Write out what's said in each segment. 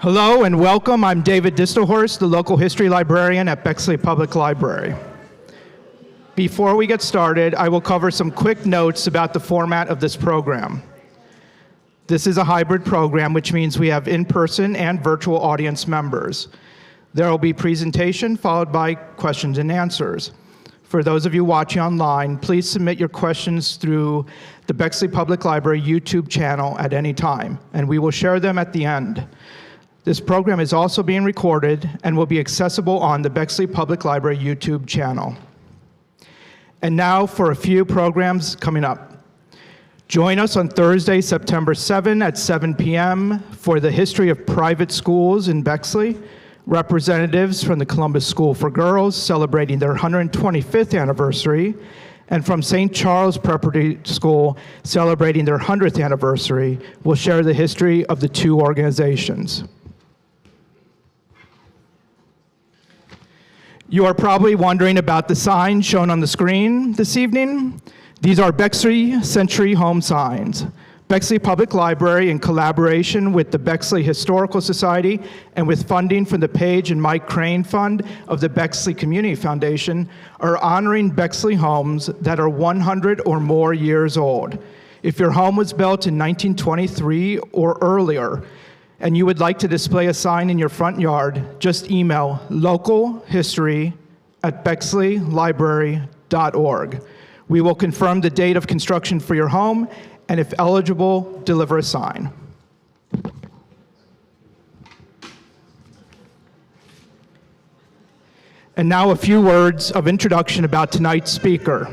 Hello and welcome. I'm David Distelhorst, the local history librarian at Bexley Public Library. Before we get started, I will cover some quick notes about the format of this program. This is a hybrid program, which means we have in-person and virtual audience members. There will be presentation followed by questions and answers. For those of you watching online, please submit your questions through the Bexley Public Library YouTube channel at any time, and we will share them at the end. This program is also being recorded and will be accessible on the Bexley Public Library YouTube channel. And now for a few programs coming up. Join us on Thursday, September 7 at 7 p.m. for the history of private schools in Bexley. Representatives from the Columbus School for Girls celebrating their 125th anniversary, and from St. Charles Preparatory School celebrating their 100th anniversary will share the history of the two organizations. You are probably wondering about the signs shown on the screen this evening. These are Bexley Century Home signs. Bexley Public Library, in collaboration with the Bexley Historical Society and with funding from the Page and Mike Crane Fund of the Bexley Community Foundation, are honoring Bexley homes that are 100 or more years old. If your home was built in 1923 or earlier, and you would like to display a sign in your front yard, just email localhistory@bexleylibrary.org. We will confirm the date of construction for your home, and if eligible, deliver a sign. And now a few words of introduction about tonight's speaker.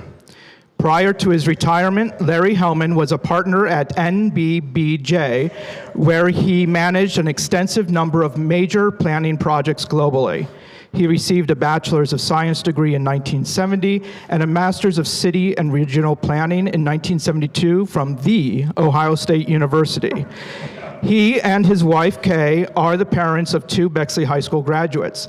Prior to his retirement, Larry Helman was a partner at NBBJ, where he managed an extensive number of major planning projects globally. He received a Bachelor's of Science degree in 1970 and a Master's of City and Regional Planning in 1972 from The Ohio State University. He and his wife, Kay, are the parents of two Bexley High School graduates.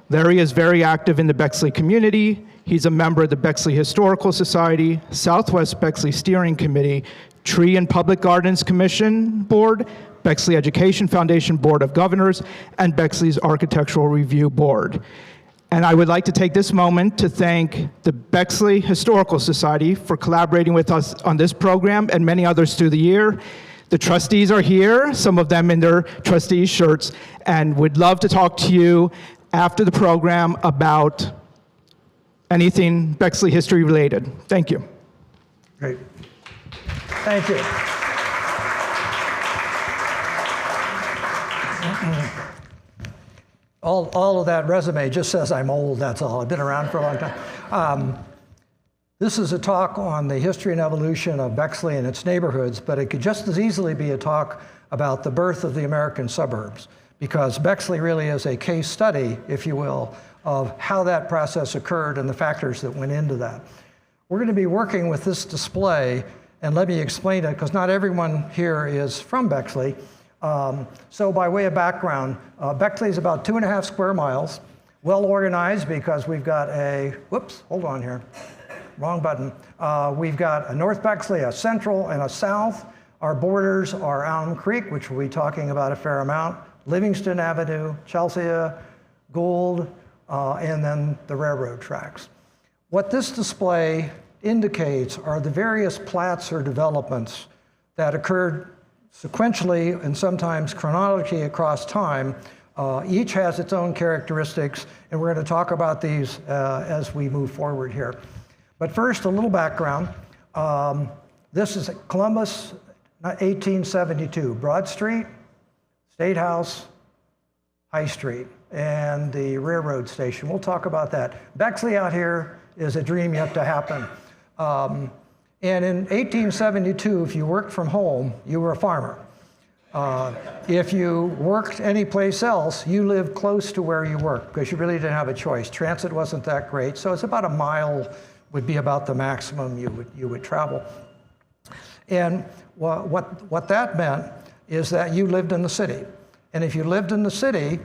Larry is very active in the Bexley community. He's a member of the Bexley Historical Society, Southwest Bexley Steering Committee, Tree and Public Gardens Commission Board, Bexley Education Foundation Board of Governors, and Bexley's Architectural Review Board. And I would like to take this moment to thank the Bexley Historical Society for collaborating with us on this program and many others through the year. The trustees are here, some of them in their trustee shirts, and would love to talk to you after the program about anything Bexley history related. Thank you. Great. Thank you. All of that resume just says I'm old, that's all. I've been around for a long time. This is a talk on the history and evolution of Bexley and its neighborhoods, but it could just as easily be a talk about the birth of the American suburbs, because Bexley really is a case study, if you will, of how that process occurred and the factors that went into that. We're going to be working with this display, and let me explain it, because not everyone here is from Bexley. So by way of background, Bexley is about 2.5 square miles, well organized because we've got a, whoops, hold on here, wrong button. We've got a North Bexley, a Central, and a South. Our borders are Elm Creek, which we'll be talking about a fair amount, Livingston Avenue, Chelsea, Gould, and then the railroad tracks. What this display indicates are the various plats or developments that occurred sequentially and sometimes chronologically across time. Each has its own characteristics, and we're going to talk about these as we move forward here. But first, a little background. This is Columbus, 1872, Broad Street, State House, High Street, and the railroad station. We'll talk about that. Bexley out here is a dream yet to happen. And in 1872, if you worked from home, you were a farmer. If you worked anyplace else, you lived close to where you worked because you really didn't have a choice. Transit wasn't that great, so it's about a mile would be about the maximum you would travel. And what that meant is that you lived in the city. And if you lived in the city,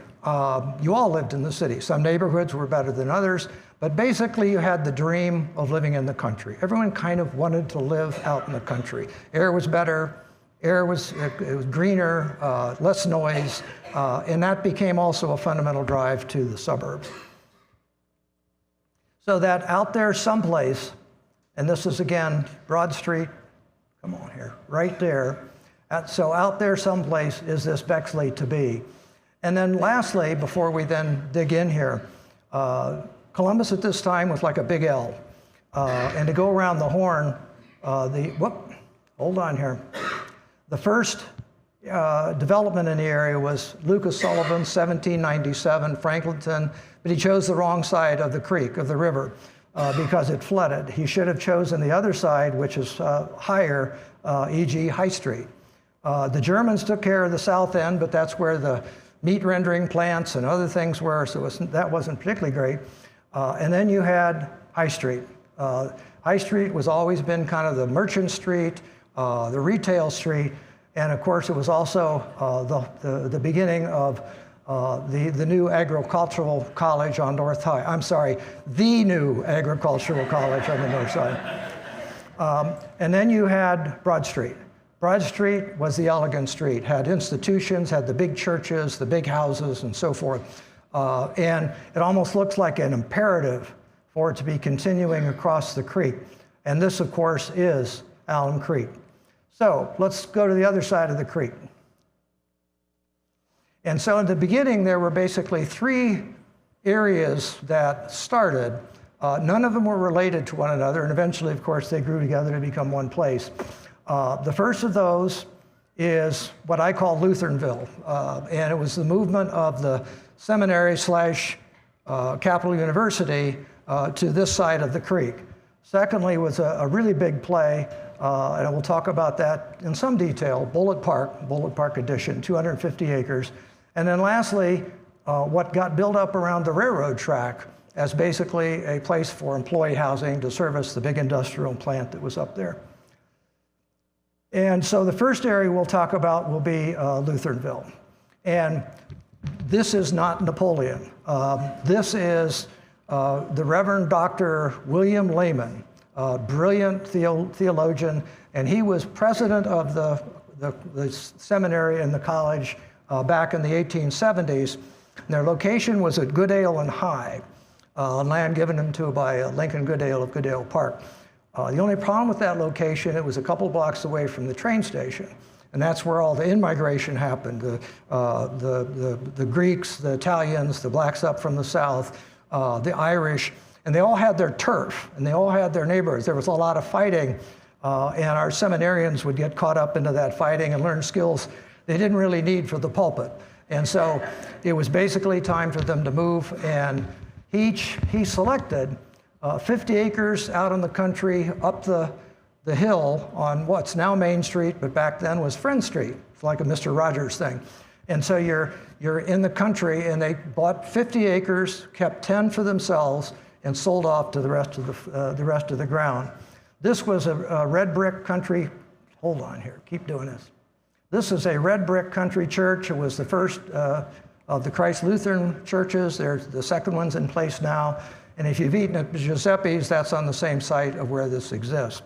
you all lived in the city. Some neighborhoods were better than others, but basically you had the dream of living in the country. Everyone kind of wanted to live out in the country. Air was better, Air was, it was greener, less noise, and that became also a fundamental drive to the suburbs. So that out there someplace, and this is again Broad Street, come on here, right there. So out there someplace is this Bexley to be. And then lastly, before we then dig in here, Columbus at this time was like a big L. And to go around the horn, hold on here. The first development in the area was Lucas Sullivan, 1797, Franklinton, but he chose the wrong side of the creek, of the river, because it flooded. He should have chosen the other side, which is higher, e.g. High Street. The Germans took care of the south end, but that's where the meat rendering plants and other things were, so that wasn't particularly great. And then you had High Street. High Street was always been kind of the merchant street, the retail street, and of course it was also the beginning of the new agricultural college on North High. I'm sorry, the new agricultural college on the north side. And then you had Broad Street. Broad Street was the elegant street, had institutions, had the big churches, the big houses, and so forth. And it almost looks like an imperative for it to be continuing across the creek. And this, of course, is Allen Creek. So let's go to the other side of the creek. And so in the beginning, there were basically three areas that started. None of them were related to one another, and eventually, of course, they grew together to become one place. The first of those is what I call Lutheranville, and it was the movement of the seminary / Capital University to this side of the creek. Secondly was a really big play, and we'll talk about that in some detail, Bullitt Park Edition, 250 acres. And then lastly, what got built up around the railroad track as basically a place for employee housing to service the big industrial plant that was up there. And so the first area we'll talk about will be Lutheranville. And this is not Napoleon. This is the Reverend Dr. William Lehman, a brilliant theologian, and he was president of the seminary and the college back in the 1870s. And their location was at Goodale and High, land given them to by Lincoln Goodale of Goodale Park. The only problem with that location, it was a couple blocks away from the train station. And that's where all the in-migration happened. The Greeks, the Italians, the blacks up from the south, the Irish, and they all had their turf, and they all had their neighbors. There was a lot of fighting, and our seminarians would get caught up into that fighting and learn skills they didn't really need for the pulpit. And so it was basically time for them to move, and he selected 50 acres out in the country, up the hill on what's now Main Street, but back then was Friend Street. It's like a Mr. Rogers thing. And so you're in the country, and they bought 50 acres, kept 10 for themselves, and sold off to the rest of the ground. This was a red brick country. Hold on here, keep doing this. This is a red brick country church. It was the first of the Christ Lutheran churches. There's the second one's in place now. And if you've eaten at Giuseppe's, that's on the same site of where this exists.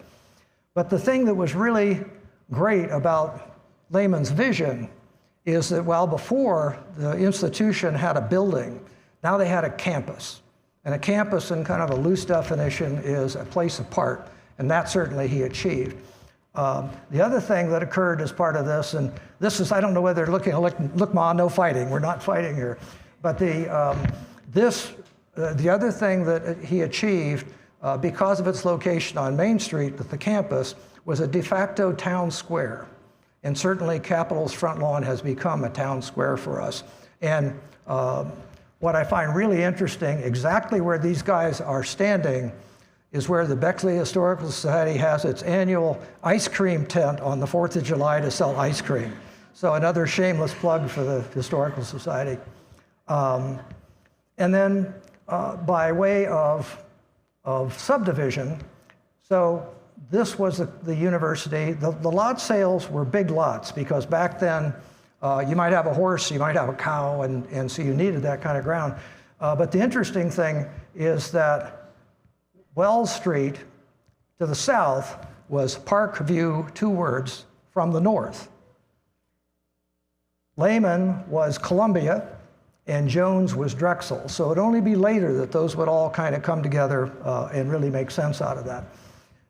But the thing that was really great about Lehman's vision is that while before the institution had a building, now they had a campus. And a campus, in kind of a loose definition, is a place apart. And that certainly he achieved. The other thing that occurred as part of this, and this is, I don't know whether they're looking, look, Ma, no fighting. We're not fighting here. But the other thing that he achieved, because of its location on Main Street with the campus, was a de facto town square. And certainly Capitol's front lawn has become a town square for us. And what I find really interesting, exactly where these guys are standing, is where the Bexley Historical Society has its annual ice cream tent on the 4th of July to sell ice cream. So another shameless plug for the Historical Society. And then by way of subdivision, so this was the university. The lot sales were big lots because back then you might have a horse, you might have a cow, and so you needed that kind of ground. But the interesting thing is that Wells Street to the south was Park View, 2 words, from the north. Lehman was Columbia, and Jones was Drexel. So it'd only be later that those would all kind of come together and really make sense out of that.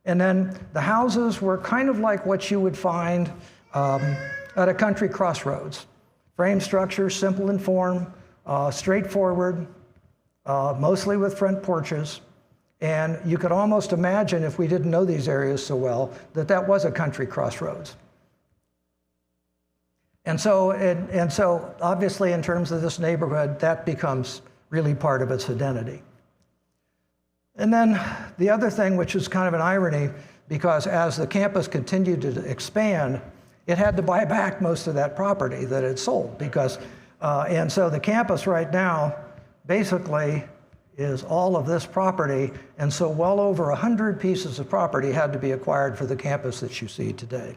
And then the houses were kind of like what you would find at a country crossroads. Frame structure, simple in form, straightforward, mostly with front porches. And you could almost imagine, if we didn't know these areas so well, that that was a country crossroads. And so obviously in terms of this neighborhood, that becomes really part of its identity. And then the other thing, which is kind of an irony, because as the campus continued to expand, it had to buy back most of that property that it sold, because, and so the campus right now basically is all of this property, and so well over 100 pieces of property had to be acquired for the campus that you see today.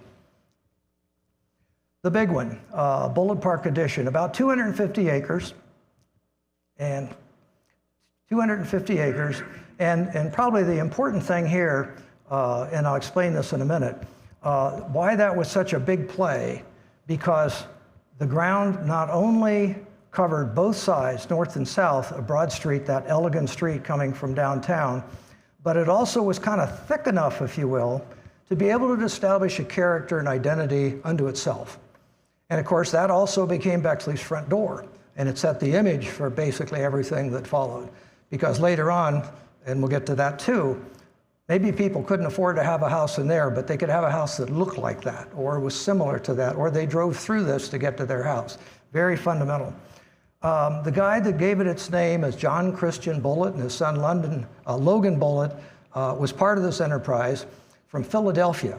The big one, Bullard Park Addition, about 250 acres, and 250 acres, and probably the important thing here, and I'll explain this in a minute, why that was such a big play, because the ground not only covered both sides, north and south, of Broad Street, that elegant street coming from downtown, but it also was kind of thick enough, if you will, to be able to establish a character and identity unto itself. And of course, that also became Bexley's front door, and it set the image for basically everything that followed. Because later on, and we'll get to that too, maybe people couldn't afford to have a house in there, but they could have a house that looked like that, or was similar to that, or they drove through this to get to their house. Very fundamental. The guy that gave it its name is John Christian Bullitt, and his son Logan Bullitt was part of this enterprise from Philadelphia,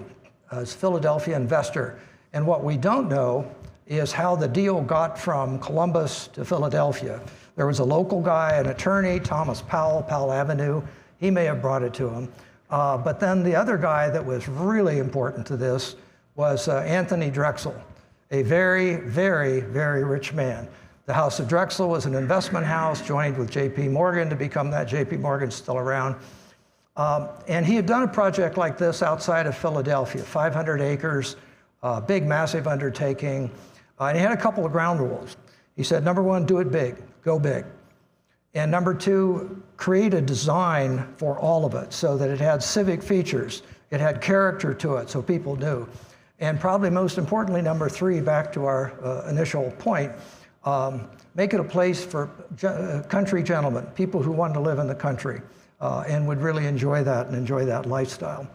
as a Philadelphia investor. And what we don't know is how the deal got from Columbus to Philadelphia. There was a local guy, an attorney, Thomas Powell, Powell Avenue. He may have brought it to him. But then the other guy that was really important to this was Anthony Drexel, a very, very, very rich man. The House of Drexel was an investment house, joined with J.P. Morgan to become that. J.P. Morgan's still around. And he had done a project like this outside of Philadelphia, 500 acres, big, massive undertaking. And he had a couple of ground rules. He said, number one, do it big, go big. And number two, create a design for all of it so that it had civic features, it had character to it, so people knew. And probably most importantly, number three, back to our initial point, make it a place for country gentlemen, people who want to live in the country and would really enjoy that and enjoy that lifestyle.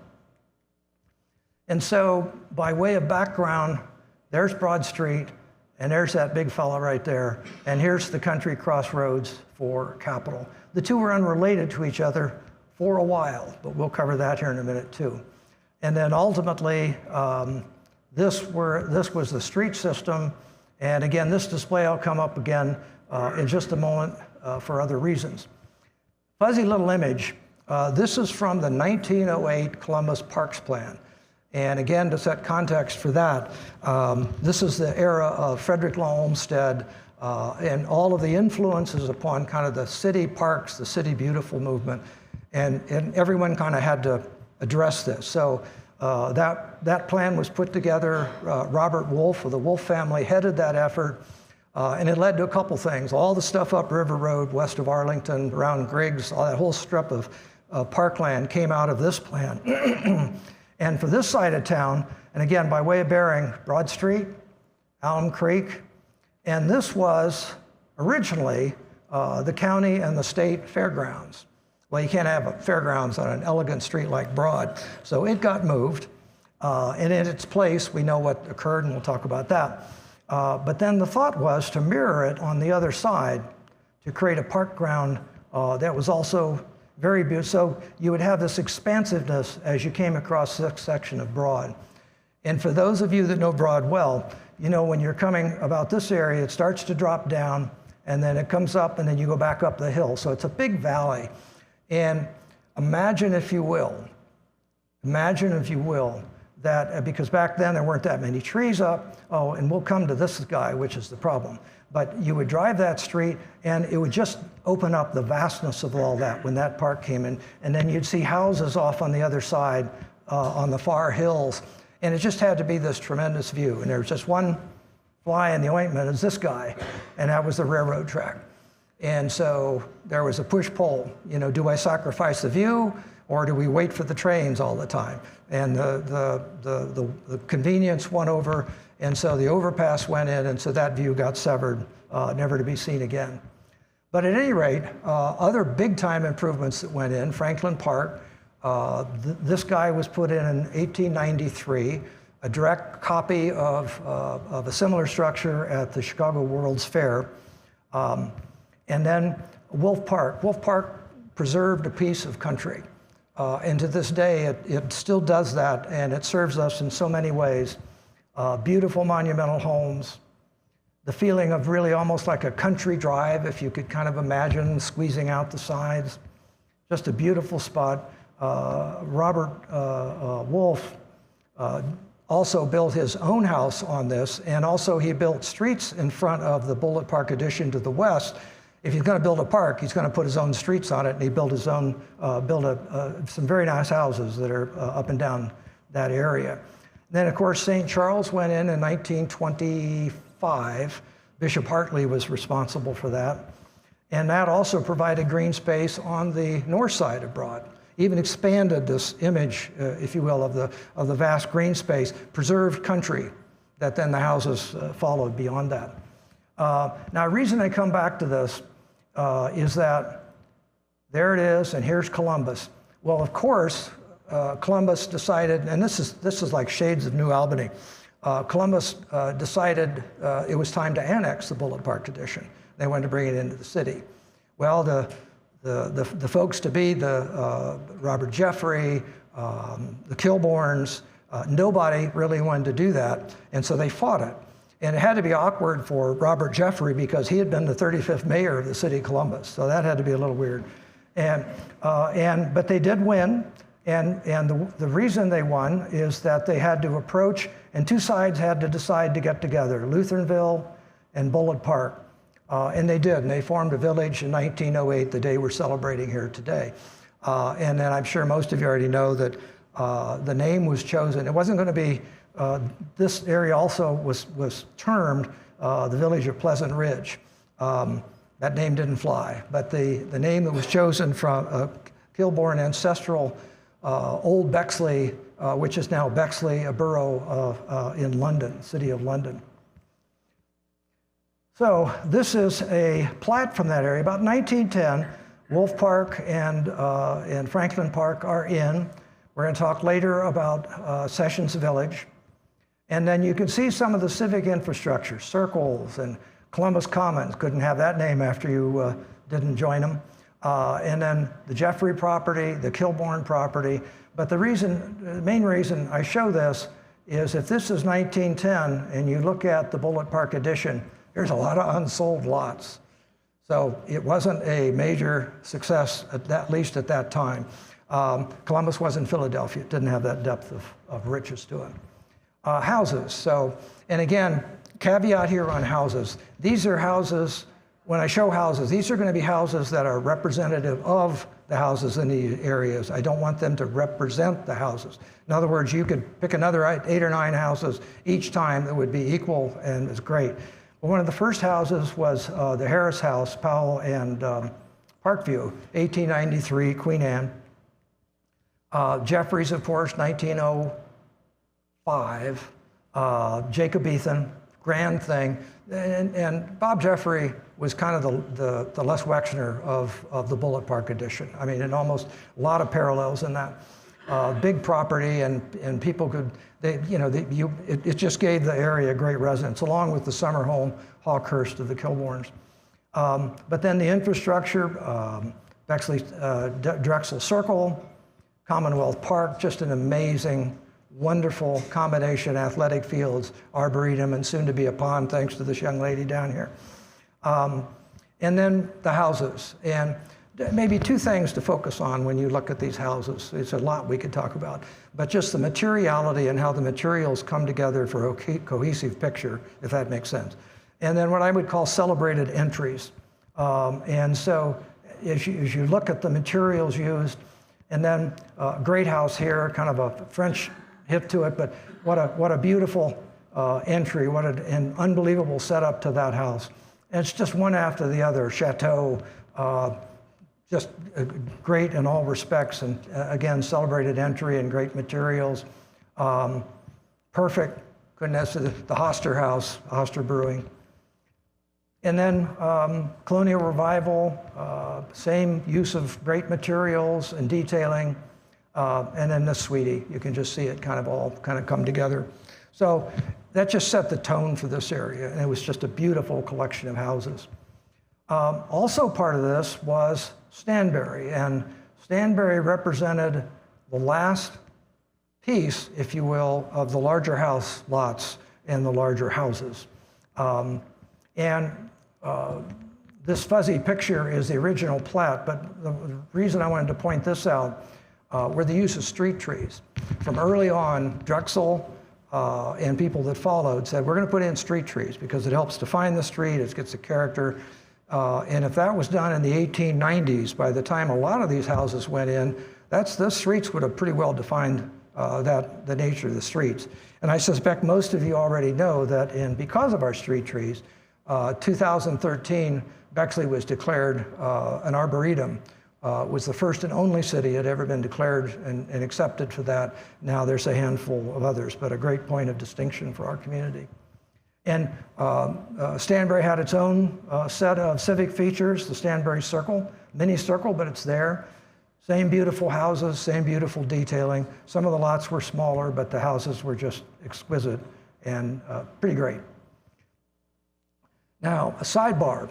And so by way of background, there's Broad Street, and there's that big fella right there, and here's the country crossroads for Capitol. The two were unrelated to each other for a while, but we'll cover that here in a minute too. And then ultimately, this was the street system, and again, this display will come up again in just a moment for other reasons. Fuzzy little image, this is from the 1908 Columbus Parks Plan. And again, to set context for that, this is the era of Frederick Law Olmsted and all of the influences upon kind of the city parks, the city beautiful movement, and everyone kind of had to address this. So that plan was put together. Robert Wolfe of the Wolfe family headed that effort, and it led to a couple things. All the stuff up River Road, west of Arlington, around Griggs, all that whole strip of parkland came out of this plan. And for this side of town, and again, by way of bearing, Broad Street, Alum Creek, and this was originally the county and the state fairgrounds. Well, you can't have a fairgrounds on an elegant street like Broad, so it got moved, and in its place, we know what occurred, and we'll talk about that. But then the thought was to mirror it on the other side, to create a park ground that was also very beautiful. So you would have this expansiveness as you came across this section of Broad. And for those of you that know Broad well, you know when you're coming about this area, it starts to drop down, and then it comes up, and then you go back up the hill. So it's a big valley. And imagine, if you will, that, because back then there weren't that many trees up. Oh, and we'll come to this guy, which is the problem. But you would drive that street, and it would just open up the vastness of all that when that park came in. And then you'd see houses off on the other side, on the far hills. And it just had to be this tremendous view. And there was just one fly in the ointment, is this guy, and that was the railroad track. And so there was a push-pull. You know, do I sacrifice the view, or do we wait for the trains all the time? And the convenience won over, and so the overpass went in, and so that view got severed, never to be seen again. But at any rate, other big-time improvements that went in, Franklin Park, this guy was put in 1893, a direct copy of a similar structure at the Chicago World's Fair. And then Wolf Park. Wolf Park preserved a piece of country. And to this day, it still does that, and it serves us in so many ways. Beautiful monumental homes, the feeling of really almost like a country drive, if you could kind of imagine squeezing out the sides. Just a beautiful spot. Robert Wolf also built his own house on this, and also he built streets in front of the Bullitt Park addition to the west. If he's going to build a park, he's going to put his own streets on it, and he built his own, some very nice houses that are up and down that area. And then, of course, St. Charles went in 1925. Bishop Hartley was responsible for that. And that also provided green space on the north side of Broad. Even expanded this image, if you will, of the vast green space, preserved country that then the houses followed beyond that. Now, the reason I come back to this is that there it is, and here's Columbus. Well, of course, Columbus decided, and this is like shades of New Albany. Columbus decided it was time to annex the Bullitt Park addition. They wanted to bring it into the city. Well, the folks to be, the Robert Jeffrey, the Kilbournes, nobody really wanted to do that, and so they fought it. And it had to be awkward for Robert Jeffrey because he had been the 35th mayor of the city of Columbus, so that had to be a little weird. But they did win, and the reason they won is that they had to approach, and two sides had to decide to get together, Luthernville and Bullitt Park. And they did, and they formed a village in 1908, the day we're celebrating here today. And then I'm sure most of you already know that the name was chosen. It wasn't going to be, this area also was termed the village of Pleasant Ridge. That name didn't fly, but the name that was chosen from Kilbourne ancestral Old Bexley, which is now Bexley, a borough in London, city of London. So this is a plat from that area. About 1910, Wolf Park and Franklin Park are in. We're going to talk later about Sessions Village. And then you can see some of the civic infrastructure, circles and Columbus Commons. Couldn't have that name after you didn't join them. And then the Jeffrey property, the Kilbourne property. But the main reason I show this is if this is 1910 and you look at the Bullitt Park addition, there's a lot of unsold lots. So it wasn't a major success, at least at that time. Columbus wasn't Philadelphia. It didn't have that depth of riches to it. Houses. So, and again, caveat here on houses. These are houses, when I show houses, these are going to be houses that are representative of the houses in the areas. I don't want them to represent the houses. In other words, you could pick another 8 or 9 houses each time that would be equal and is great. But one of the first houses was the Harris House, Powell and Parkview, 1893, Queen Anne. Jeffries, of course, 1905. Jacobethan, grand thing. And Bob Jeffrey was kind of the Les Wexner of the Bullitt Park addition. I mean, and almost a lot of parallels in that. Big property, and people could, it just gave the area a great residence, along with the summer home, Hawkhurst of the Kilbournes. But then the infrastructure, Bexley Drexel Circle, Commonwealth Park, just an amazing, wonderful combination, athletic fields, arboretum, and soon to be a pond, thanks to this young lady down here. And then the houses. And maybe 2 things to focus on when you look at these houses. It's a lot we could talk about, but just the materiality and how the materials come together for a cohesive picture, if that makes sense. And then what I would call celebrated entries. And so as you look at the materials used, and then great house here, kind of a French hip to it, but what a beautiful entry, what an unbelievable setup to that house. And it's just one after the other, chateau, just great in all respects, and again, celebrated entry and great materials. Perfect, goodness, the Hoster House, Hoster Brewing. And then Colonial Revival, same use of great materials and detailing. And then the Sweetie, you can just see it all come together. So that just set the tone for this area, and it was just a beautiful collection of houses. Also part of this was Stanbury, and Stanbury represented the last piece, if you will, of the larger house lots and the larger houses. This fuzzy picture is the original plat, but the reason I wanted to point this out were the use of street trees. From early on, Drexel and people that followed said, we're going to put in street trees because it helps define the street, it gets a character. And if that was done in the 1890s, by the time a lot of these houses went in, those streets would have pretty well defined the nature of the streets. And I suspect most of you already know that because of our street trees, 2013, Bexley was declared an arboretum. Was the first and only city had ever been declared and accepted for that. Now there's a handful of others, but a great point of distinction for our community. And Stanbury had its own set of civic features, the Stanbury Circle, mini circle, but it's there. Same beautiful houses, same beautiful detailing. Some of the lots were smaller, but the houses were just exquisite and pretty great. Now, a sidebar.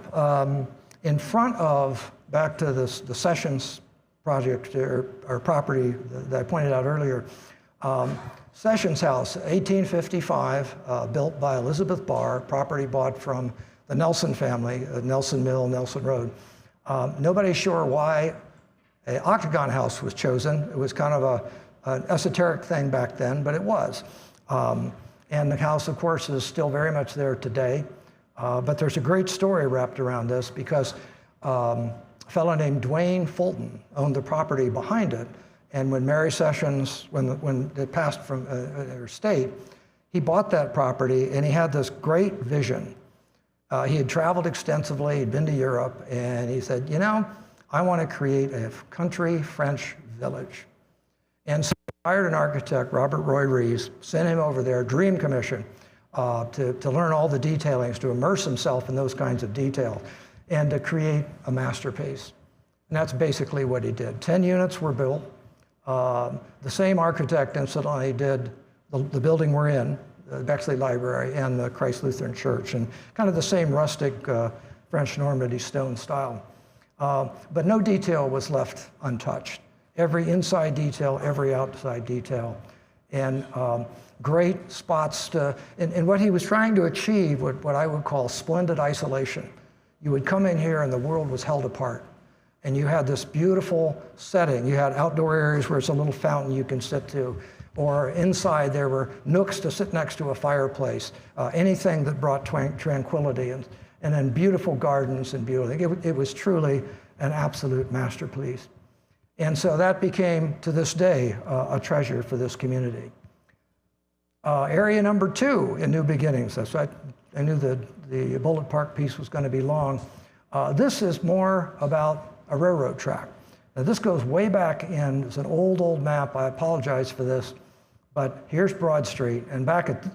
In front of, back to the Sessions project or property that I pointed out earlier, Sessions House, 1855, built by Elizabeth Barr, property bought from the Nelson family, Nelson Mill, Nelson Road. Nobody's sure why an octagon house was chosen. It was kind of an esoteric thing back then, but it was. And the house, of course, is still very much there today. But there's a great story wrapped around this because a fellow named Dwayne Fulton owned the property behind it. And when Mary Sessions, when it passed from her estate, he bought that property and he had this great vision. He had traveled extensively, he'd been to Europe, and he said, you know, I want to create a country French village. And so he hired an architect, Robert Roy Rees, sent him over there, dream commission, to learn all the detailings, to immerse himself in those kinds of detail, and to create a masterpiece. And that's basically what he did. 10 units were built. The same architect, incidentally, did the building we're in, the Bexley Library and the Christ Lutheran Church, and kind of the same rustic French Normandy stone style. But no detail was left untouched. Every inside detail, every outside detail. And great spots and what he was trying to achieve, what I would call splendid isolation. You would come in here and the world was held apart. And you had this beautiful setting. You had outdoor areas where it's a little fountain you can sit to, or inside there were nooks to sit next to a fireplace, anything that brought tranquility, and then beautiful gardens and beautiful. It was truly an absolute masterpiece. And so that became, to this day, a treasure for this community. Area number 2 in New Beginnings. That's right. I knew that the Bullet Park piece was going to be long. This is more about a railroad track. Now this goes way back in, it's an old map, I apologize for this, but here's Broad Street, and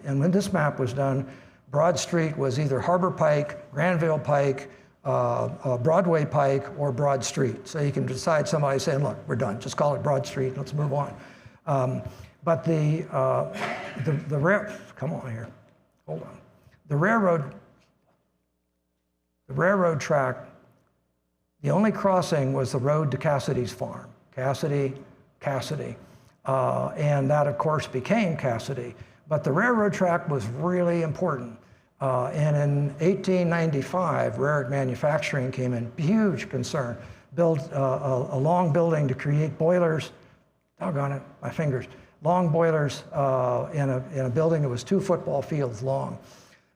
and when this map was done, Broad Street was either Harbor Pike, Granville Pike, Broadway Pike, or Broad Street. So you can decide, somebody saying, look, we're done, just call it Broad Street, let's move on. But come on here, hold on. The railroad track, the only crossing was the road to Cassidy's farm. Cassidy. And that, of course, became Cassidy. But the railroad track was really important. And in 1895, Rarick Manufacturing came in, huge concern, built a long building to create boilers, doggone it, my fingers, long boilers in a building that was 2 football fields long.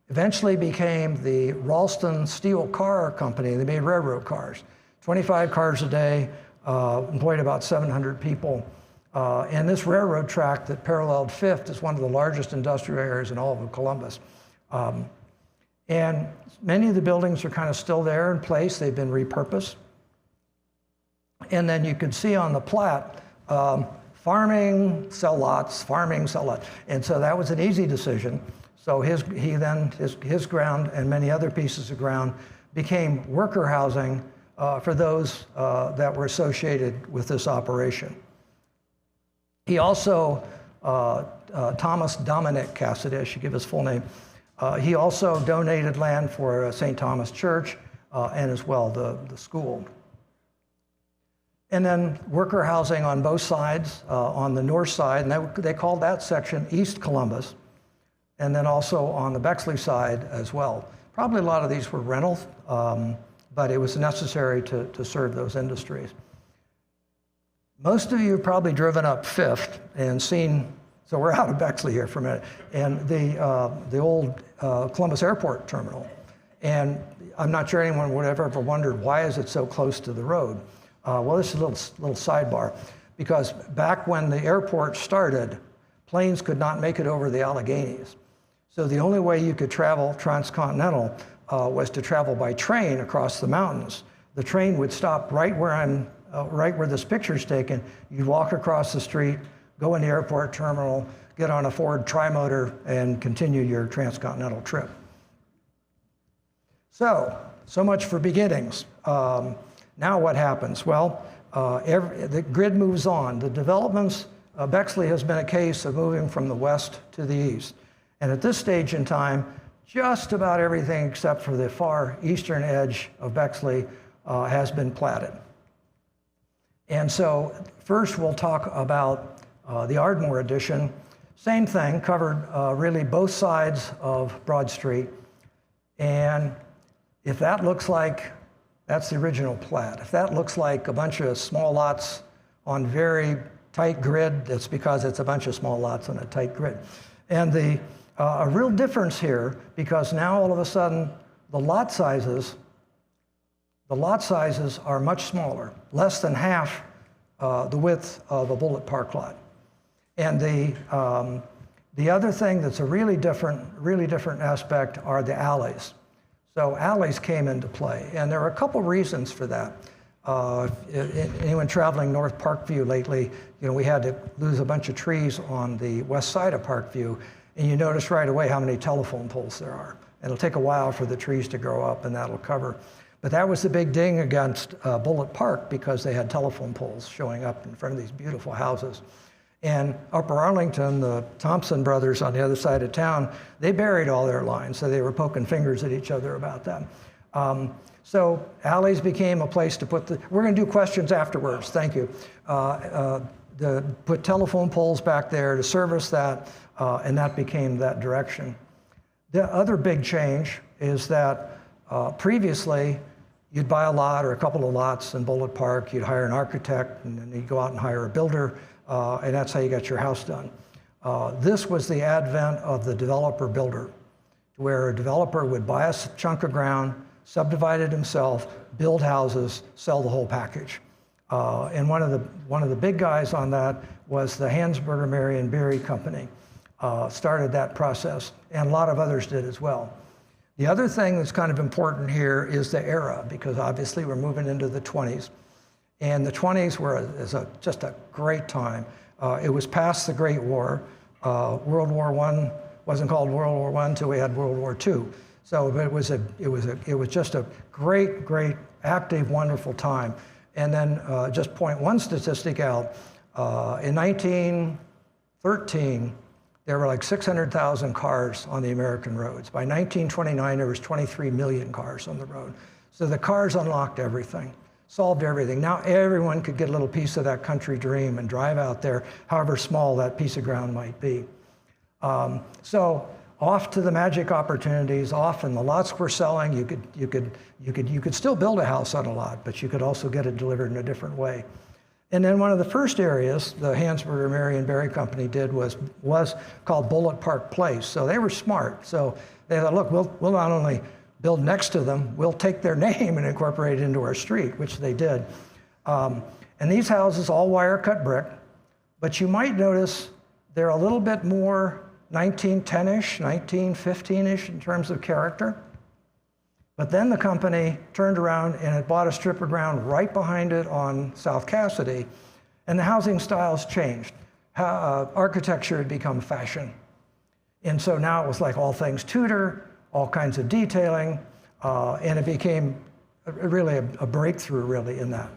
Eventually became the Ralston Steel Car Company. They made railroad cars, 25 cars a day, employed about 700 people. And this railroad track that paralleled 5th is one of the largest industrial areas in all of Columbus. And many of the buildings are kind of still there in place. They've been repurposed. And then you can see on the plat, farming, sell lots, farming, sell lots. And so that was an easy decision. So his ground and many other pieces of ground became worker housing for those that were associated with this operation. He also, Thomas Dominic Cassidy, I should give his full name, he also donated land for St. Thomas Church and as well the school. And then worker housing on both sides, on the north side, and they called that section East Columbus, and then also on the Bexley side as well. Probably a lot of these were rentals, but it was necessary to serve those industries. Most of you have probably driven up 5th and seen, so we're out of Bexley here for a minute, and the old Columbus Airport terminal. And I'm not sure anyone would have ever wondered, why is it so close to the road? Well, this is a little sidebar, because back when the airport started, planes could not make it over the Alleghenies. So the only way you could travel transcontinental was to travel by train across the mountains. The train would stop right where this picture's taken. You'd walk across the street, go in the airport terminal, get on a Ford Trimotor, and continue your transcontinental trip. So much for beginnings. Now what happens? Well, the grid moves on. The developments, Bexley has been a case of moving from the west to the east. And at this stage in time, just about everything except for the far eastern edge of Bexley has been platted. And so first we'll talk about the Ardmore addition. Same thing, covered really both sides of Broad Street. And if that looks like, that's the original plat. If that looks like a bunch of small lots on very tight grid, that's because it's a bunch of small lots on a tight grid. And a real difference here, because now all of a sudden the lot sizes are much smaller, less than half the width of a Bullitt Park lot. And the other thing that's a really different aspect are the alleys. So alleys came into play, and there are a couple reasons for that. Anyone traveling North Parkview lately, we had to lose a bunch of trees on the west side of Parkview, and you notice right away how many telephone poles there are. It'll take a while for the trees to grow up, and that'll cover. But that was the big ding against Bullitt Park, because they had telephone poles showing up in front of these beautiful houses. And Upper Arlington, the Thompson brothers on the other side of town, they buried all their lines, so they were poking fingers at each other about that. So alleys became a place to put we're going to do questions afterwards, thank you. Put telephone poles back there to service that, and that became that direction. The other big change is that previously, you'd buy a lot or a couple of lots in Bullitt Park, you'd hire an architect, and then you'd go out and hire a builder, and that's how you got your house done. This was the advent of the developer-builder, where a developer would buy a chunk of ground, subdivide it himself, build houses, sell the whole package. And one of the big guys on that was the Hansberger, Mary & Berry Company. Started that process, and a lot of others did as well. The other thing that's kind of important here is the era, because obviously we're moving into the 20s. And the 20s were just a great time. It was past the Great War. World War I wasn't called World War I until we had World War II. So it was just a great, active, wonderful time. And then just point one statistic out. In 1913, there were like 600,000 cars on the American roads. By 1929, there was 23 million cars on the road. So the cars unlocked everything, solved everything. Now everyone could get a little piece of that country dream and drive out there, however small that piece of ground might be. So off to the magic opportunities. Often the lots we're selling, you could still build a house on a lot, but you could also get it delivered in a different way. And then one of the first areas the Hansberger, Mary & Berry Company did was called Bullitt Park Place. So they were smart. So they thought, look, we'll not only build next to them, we'll take their name and incorporate it into our street, which they did. And these houses, all wire cut brick, But you might notice they're a little bit more 1910-ish, 1915-ish in terms of character. But then the company turned around and it bought a strip of ground right behind it on South Cassidy, and the housing styles changed. Architecture had become fashion. And so now it was like all things Tudor, all kinds of detailing, and it became really a breakthrough really in that.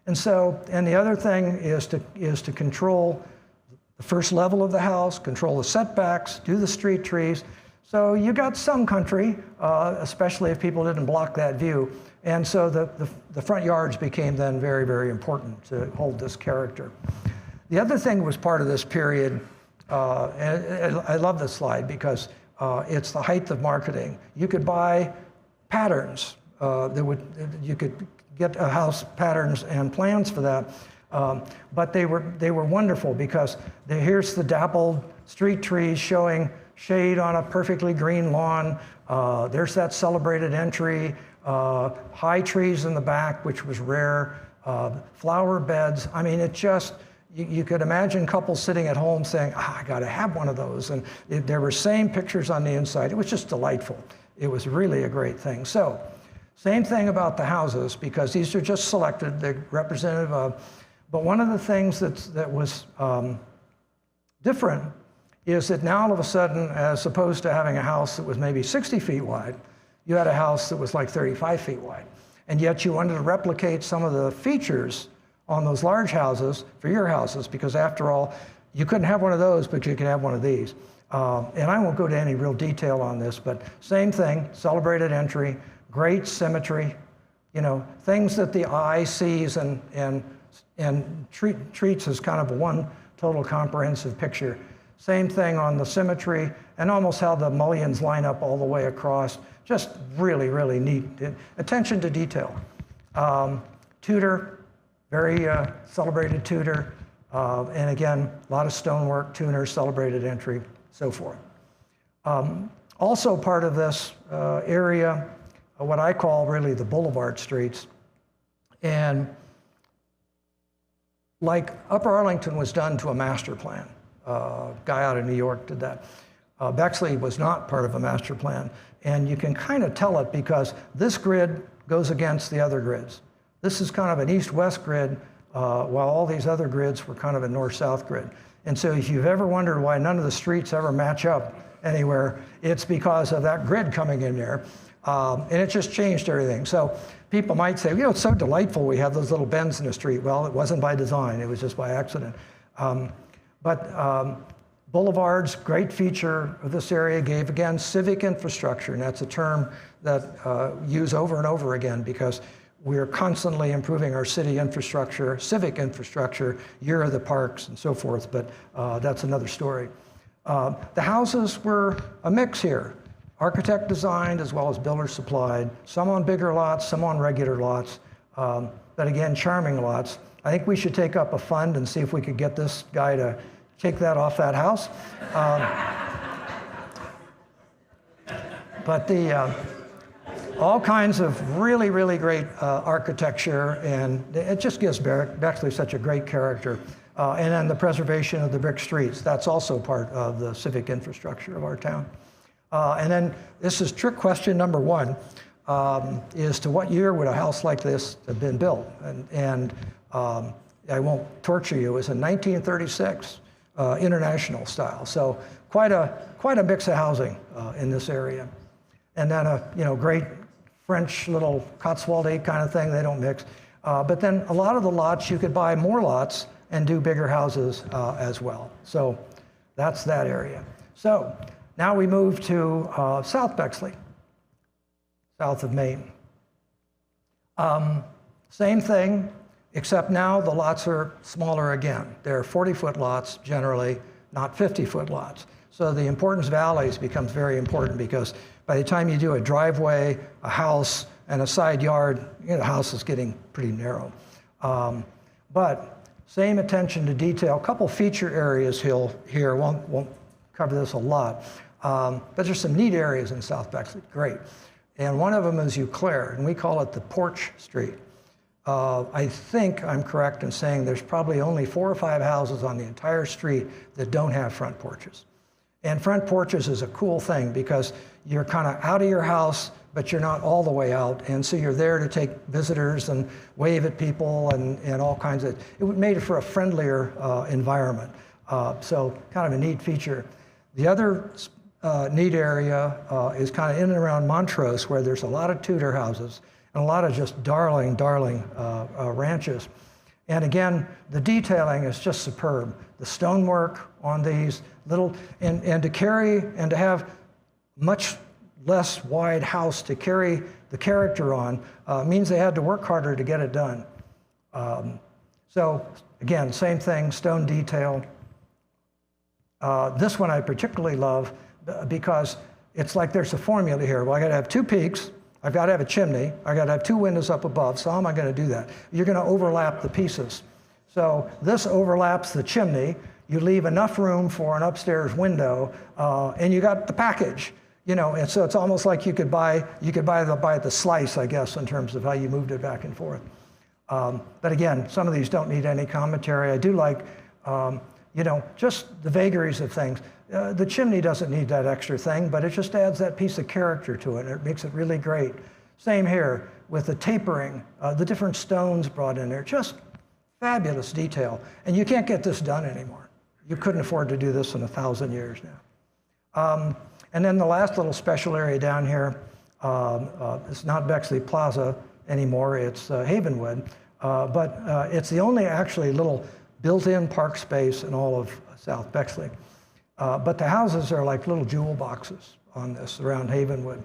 And so, and the other thing is to control the first level of the house, control the setbacks, do the street trees. So you got some country, especially if people didn't block that view. And so the front yards became then very, very important to hold this character. The other thing was part of this period, and I love this slide because it's the height of marketing. You could buy patterns you could get a house patterns and plans for that, but they were wonderful because here's the dappled street trees showing shade on a perfectly green lawn. There's that celebrated entry, high trees in the back, which was rare, flower beds. I mean, it just, you could imagine couples sitting at home saying, I gotta have one of those. And there were same pictures on the inside. It was just delightful. It was really a great thing. So, same thing about the houses, because these are just selected, they're representative of, but one of the things that was different is that now all of a sudden, as opposed to having a house that was maybe 60 feet wide, you had a house that was like 35 feet wide. And yet you wanted to replicate some of the features on those large houses for your houses, because after all, you couldn't have one of those, but you could have one of these. And I won't go to any real detail on this, but same thing, celebrated entry, great symmetry, you know, things that the eye sees and treats as kind of one total comprehensive picture. Same thing on the symmetry and almost how the mullions line up all the way across. Just really, really neat. Attention to detail. Tudor, very celebrated Tudor. And again, a lot of stonework, Tudor, celebrated entry, so forth. Also part of this area, what I call really the boulevard streets. And like Upper Arlington was done to a master plan. Guy out of New York did that. Bexley was not part of a master plan. And you can kind of tell it because this grid goes against the other grids. This is kind of an east-west grid, while all these other grids were kind of a north-south grid. And so if you've ever wondered why none of the streets ever match up anywhere, it's because of that grid coming in there. And it just changed everything. So people might say, you know, it's so delightful we have those little bends in the street. Well, it wasn't by design, it was just by accident. Boulevards, great feature of this area, gave, again, civic infrastructure, and that's a term that use over and over again because we're constantly improving our city infrastructure, civic infrastructure, year of the parks and so forth, but that's another story. The houses were a mix here. Architect designed as well as builder supplied, some on bigger lots, some on regular lots, but again, charming lots. I think we should take up a fund and see if we could get this guy to take that off that house. But all kinds of really, really great architecture, and it just gives Bexley such a great character. And then the preservation of the brick streets, that's also part of the civic infrastructure of our town. And then this is trick question number one, is to what year would a house like this have been built? And I won't torture you, it was in 1936, international style. So quite a mix of housing in this area. And then a great French little Cotswoldy kind of thing, they don't mix. But then a lot of the lots, you could buy more lots and do bigger houses as well. So that's that area. So now we move to South Bexley, south of Maine. Same thing, except now the lots are smaller again. They're 40-foot lots generally, not 50-foot lots. So the importance of alleys becomes very important because by the time you do a driveway, a house, and a side yard, the house is getting pretty narrow. But same attention to detail. A couple feature areas here, won't cover this a lot. But there's some neat areas in South Bexley, great. And one of them is Eau Claire, and we call it the Porch Street. I think I'm correct in saying there's probably only 4 or 5 houses on the entire street that don't have front porches. And front porches is a cool thing because you're kind of out of your house, but you're not all the way out. And so you're there to take visitors and wave at people and all kinds of, it made it for a friendlier environment. So kind of a neat feature. The other neat area is kind of in and around Montrose, where there's a lot of Tudor houses and a lot of just darling ranches. And again, the detailing is just superb. The stonework on these little, and to carry and to have much less wide house to carry the character on means they had to work harder to get it done. So again, same thing, stone detail. This one I particularly love because it's like there's a formula here. Well, I gotta have 2 peaks, I've gotta have a chimney, I gotta have 2 windows up above, so how am I gonna do that? You're gonna overlap the pieces. So this overlaps the chimney, you leave enough room for an upstairs window, and you got the package. You know, and so it's almost like you could buy the slice, I guess, in terms of how you moved it back and forth. But again, some of these don't need any commentary. I do like, you know, just the vagaries of things. The chimney doesn't need that extra thing, but it just adds that piece of character to it, and it makes it really great. Same here with the tapering, the different stones brought in there, just fabulous detail. And you can't get this done anymore. You couldn't afford to do this in 1,000 years now. And then the last little special area down here, it's not Bexley Plaza anymore, it's Havenwood, but it's the only actually little built-in park space in all of South Bexley. But the houses are like little jewel boxes on this around Havenwood.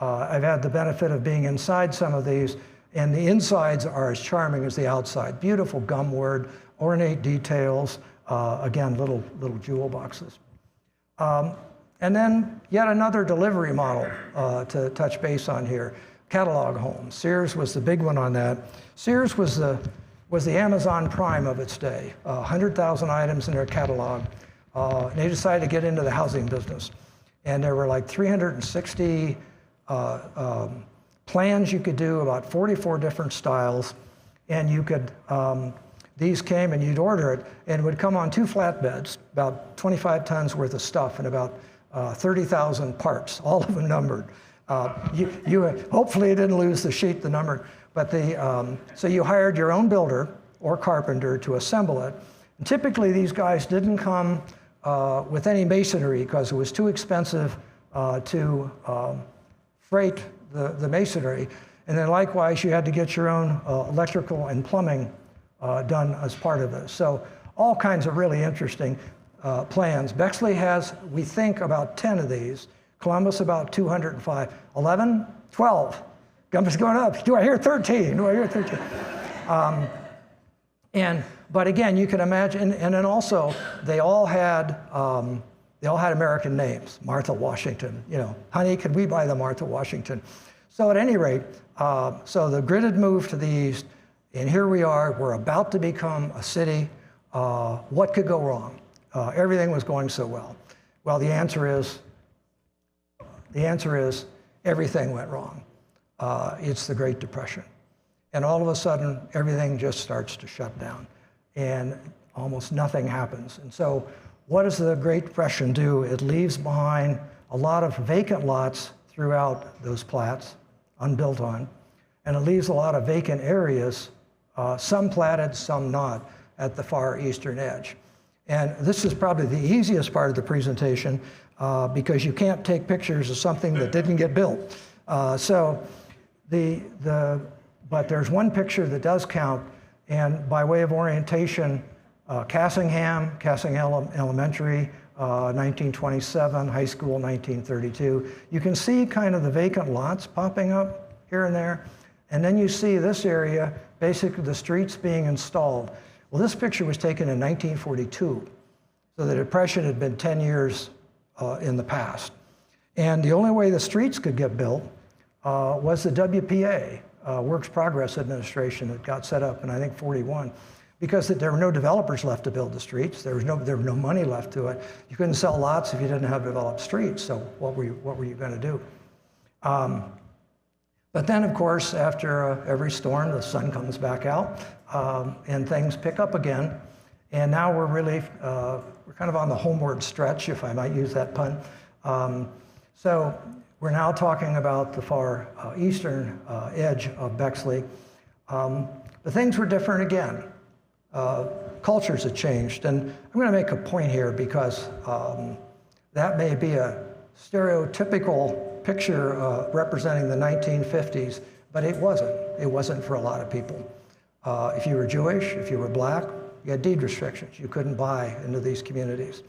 I've had the benefit of being inside some of these, and the insides are as charming as the outside. Beautiful gumwood, ornate details, again, little jewel boxes. And then yet another delivery model to touch base on here, catalog homes. Sears was the big one on that. Sears was the Amazon Prime of its day, 100,000 items in their catalog. They decided to get into the housing business. And there were like 360 plans you could do, about 44 different styles. And you could, these came and you'd order it, and it would come on 2 flatbeds, about 25 tons worth of stuff, and about 30,000 parts, all of them numbered. Hopefully you didn't lose the sheet, the number, but so you hired your own builder or carpenter to assemble it. And typically these guys didn't come with any masonry because it was too expensive to freight the masonry. And then likewise, you had to get your own electrical and plumbing done as part of this. So all kinds of really interesting plans. Bexley has, we think, about 10 of these. Columbus about 205. 11? 12. Numbers going up. Do I hear 13? Do I hear 13? But again, you can imagine, and then also they all had American names. Martha Washington. You know, honey, could we buy the Martha Washington? So at any rate, so the grid had moved to the east, and here we are. We're about to become a city. What could go wrong? Everything was going so well. Well, the answer is everything went wrong. It's the Great Depression. And all of a sudden, everything just starts to shut down, and almost nothing happens. And so what does the Great Depression do? It leaves behind a lot of vacant lots throughout those plats, unbuilt on, and it leaves a lot of vacant areas, some platted, some not, at the far eastern edge. And this is probably the easiest part of the presentation because you can't take pictures of something that didn't get built. But there's one picture that does count, and by way of orientation, Cassingham Elementary, 1927, high school, 1932. You can see kind of the vacant lots popping up here and there, and then you see this area, basically the streets being installed. Well, this picture was taken in 1942, so the Depression had been 10 years in the past. And the only way the streets could get built was the WPA, Works Progress Administration, that got set up in, I think, 41, because there were no developers left to build the streets. There was no money left to it. You couldn't sell lots if you didn't have developed streets, so what were you going to do? But But then, of course, after every storm, the sun comes back out and things pick up again. And now we're really, we're kind of on the homeward stretch, if I might use that pun. So we're now talking about the far eastern edge of Bexley. But things were different again. Cultures had changed. And I'm going to make a point here because that may be a stereotypical picture representing the 1950s, but it wasn't. It wasn't for a lot of people. If you were Jewish, if you were black, you had deed restrictions. You couldn't buy into these communities.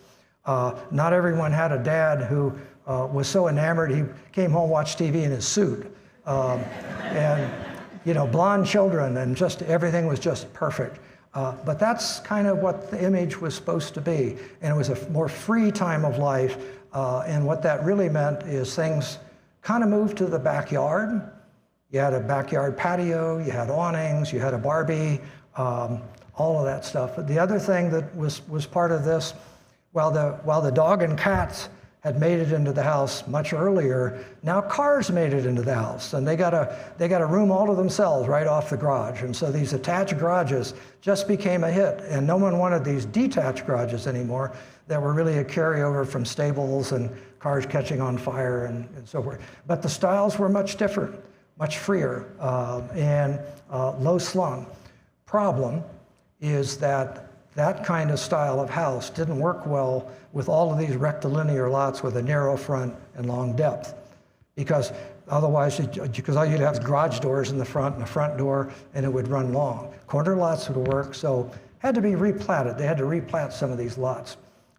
Not everyone had a dad who was so enamored he came home, watched TV in his suit. And, you know, blonde children and just everything was just perfect. But that's kind of what the image was supposed to be. And it was a more free time of life. And what that really meant is things kind of moved to the backyard. You had a backyard patio, you had awnings, you had a Barbie, all of that stuff. But the other thing that was part of this, while the dog and cats had made it into the house much earlier, now cars made it into the house, and they got a room all to themselves right off the garage. And so these attached garages just became a hit, and no one wanted these detached garages anymore that were really a carryover from stables and cars catching on fire and so forth. But the styles were much different, much freer, and low slung. Problem is that kind of style of house didn't work well with all of these rectilinear lots with a narrow front and long depth, because otherwise, because all you'd have garage doors in the front and a front door, and it would run long. Corner lots would work, so had to be replatted. They had to replat some of these lots.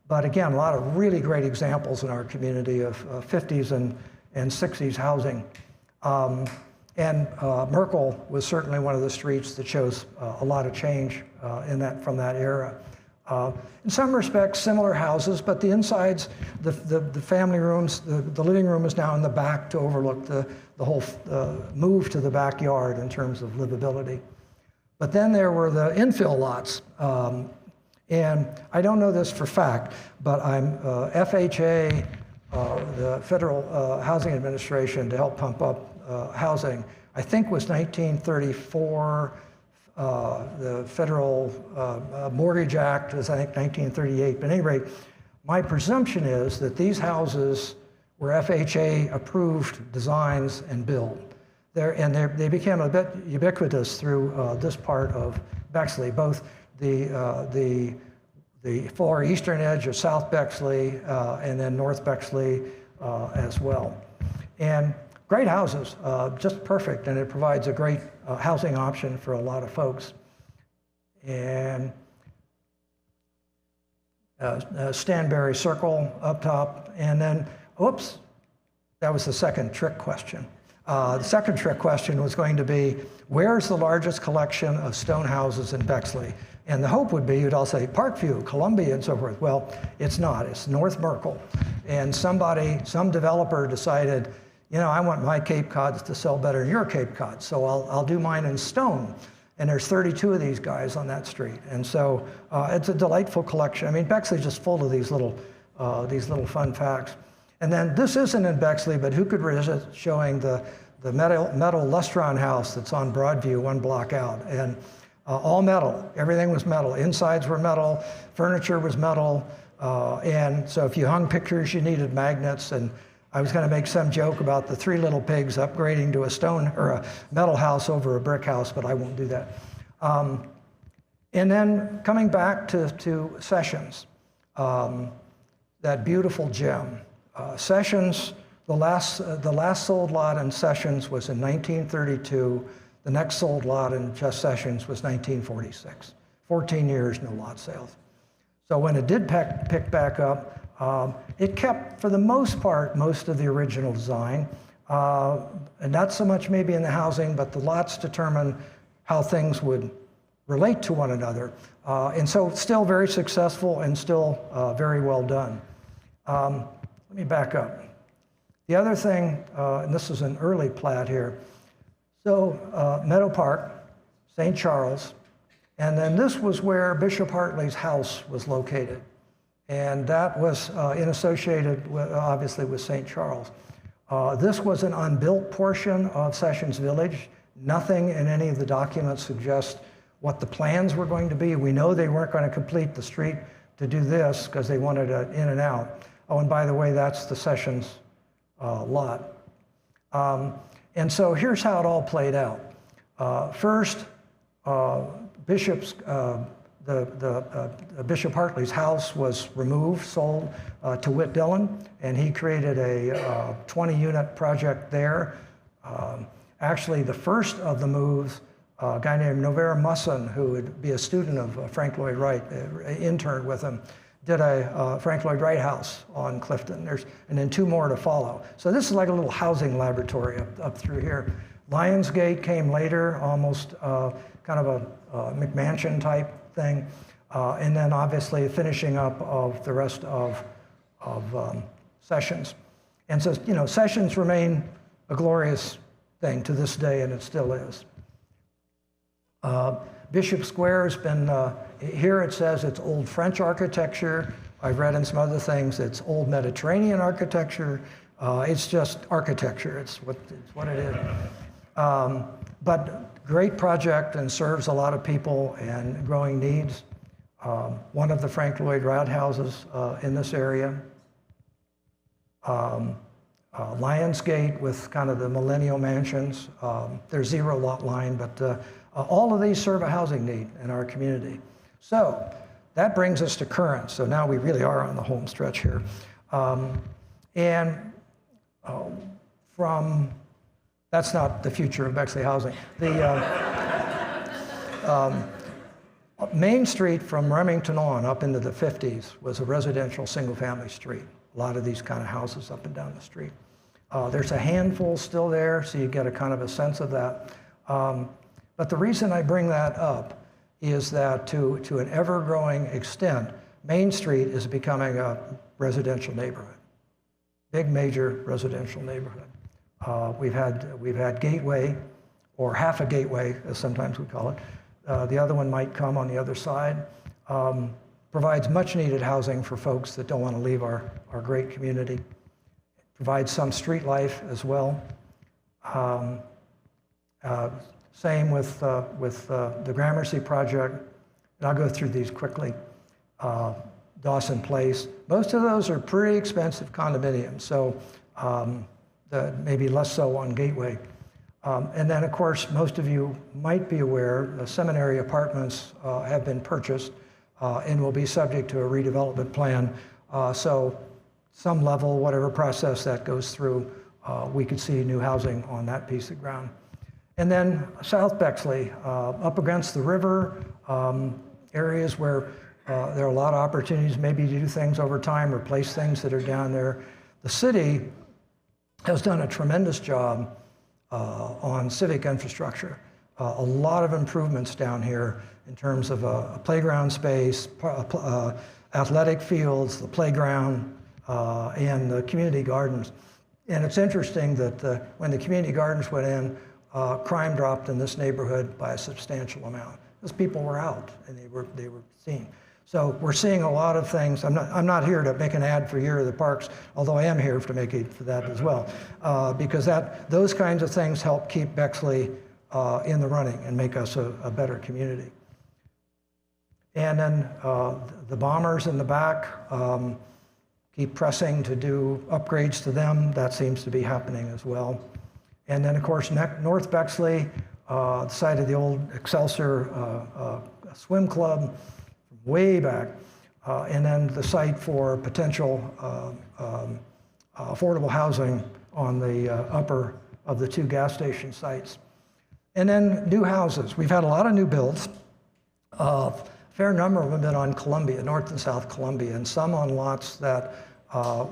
But again, a lot of really great examples in our community of 50s and 60s housing. And Merkel was certainly one of the streets that shows a lot of change from that era. In some respects, similar houses, but the insides, the family rooms, the living room is now in the back to overlook the whole move to the backyard in terms of livability. But then there were the infill lots. And I don't know this for fact, but I'm FHA, the Federal Housing Administration, to help pump up housing, I think was 1934. The Federal Mortgage Act was, I think, 1938. But at any rate, my presumption is that these houses were FHA-approved designs and built. They became a bit ubiquitous through this part of Bexley, both the far eastern edge of South Bexley and then North Bexley as well. And great houses, just perfect, and it provides a great housing option for a lot of folks. And Stanberry Circle up top, and then, oops, that was the second trick question. The second trick question was going to be, where's the largest collection of stone houses in Bexley? And the hope would be you'd all say Parkview, Columbia, and so forth. Well, it's not. It's North Merkel. And some developer decided, you know, I want my Cape Cods to sell better than your Cape Cods, so I'll do mine in stone. And there's 32 of these guys on that street. And so it's a delightful collection. I mean, Bexley's just full of these little fun facts. And then this isn't in Bexley, but who could resist showing the metal Lustron house that's on Broadview, one block out. And all metal, everything was metal. Insides were metal, furniture was metal. And so if you hung pictures, you needed magnets. And I was going to make some joke about the three little pigs upgrading to a stone or a metal house over a brick house, but I won't do that. And then coming back to Sessions, that beautiful gem. Sessions, the last sold lot in Sessions was in 1932. The next sold lot in just Sessions was 1946. 14 years, no lot sales. So when it did pick back up, it kept, for the most part, most of the original design. And not so much maybe in the housing, but the lots determine how things would relate to one another. And so still very successful and still very well done. Let me back up. The other thing, and this is an early plat here. So Meadow Park, St. Charles, and then this was where Bishop Hartley's house was located. And that was associated with, obviously, with St. Charles. This was an unbuilt portion of Sessions Village. Nothing in any of the documents suggests what the plans were going to be. We know they weren't going to complete the street to do this because they wanted it in and out. Oh, and by the way, that's the Sessions lot. And so here's how it all played out. First, Bishop Hartley's house was removed, sold to Whit Dillon, and he created a 20-unit project there. Actually, the first of the moves, a guy named Novera Musson, who would be a student of Frank Lloyd Wright, interned with him, did a Frank Lloyd Wright house on Clifton. And then 2 more to follow. So this is like a little housing laboratory up through here. Lionsgate came later, almost kind of a McMansion type thing. And then obviously finishing up of the rest of Sessions. And so, you know, Sessions remain a glorious thing to this day, and it still is. Bishop Square has been, here it says it's old French architecture. I've read in some other things it's old Mediterranean architecture. It's just architecture, it's what it is. But great project and serves a lot of people and growing needs. One of the Frank Lloyd Wright houses in this area. Lionsgate with kind of the millennial mansions. There's 0 lot line, but all of these serve a housing need in our community. So that brings us to current. So now we really are on the home stretch here. That's not the future of Bexley housing. Main Street from Remington on up into the 50s was a residential single-family street. A lot of these kind of houses up and down the street. There's a handful still there, so you get a kind of a sense of that. But the reason I bring that up is that to an ever-growing extent, Main Street is becoming a residential neighborhood. Big, major residential neighborhood. We've had Gateway, or half a gateway, as sometimes we call it. The other one might come on the other side. Provides much needed housing for folks that don't want to leave our great community. Provides some street life as well. Same with the Gramercy project. And I'll go through these quickly. Dawson Place. Most of those are pretty expensive condominiums, so maybe less so on Gateway. And then, of course, most of you might be aware the Seminary Apartments have been purchased and will be subject to a redevelopment plan. So some level, whatever process that goes through, we could see new housing on that piece of ground. And then South Bexley, up against the river, areas where there are a lot of opportunities maybe to do things over time, replace things that are down there. The city has done a tremendous job on civic infrastructure. A lot of improvements down here in terms of a playground space, athletic fields, the playground, and the community gardens. And it's interesting that when the community gardens went in, crime dropped in this neighborhood by a substantial amount because people were out and they were seen. So we're seeing a lot of things. I'm not here to make an ad for Year of the Parks, although I am here to make it for that as well, because those kinds of things help keep Bexley in the running and make us a better community. And then the Bombers in the back, keep pressing to do upgrades to them. That seems to be happening as well. And then, of course, North Bexley, the site of the old Excelsior swim club, way back, and then the site for potential affordable housing on the upper of the 2 gas station sites. And then new houses. We've had a lot of new builds. A fair number of them have been on Columbia, North and South Columbia, and some on lots that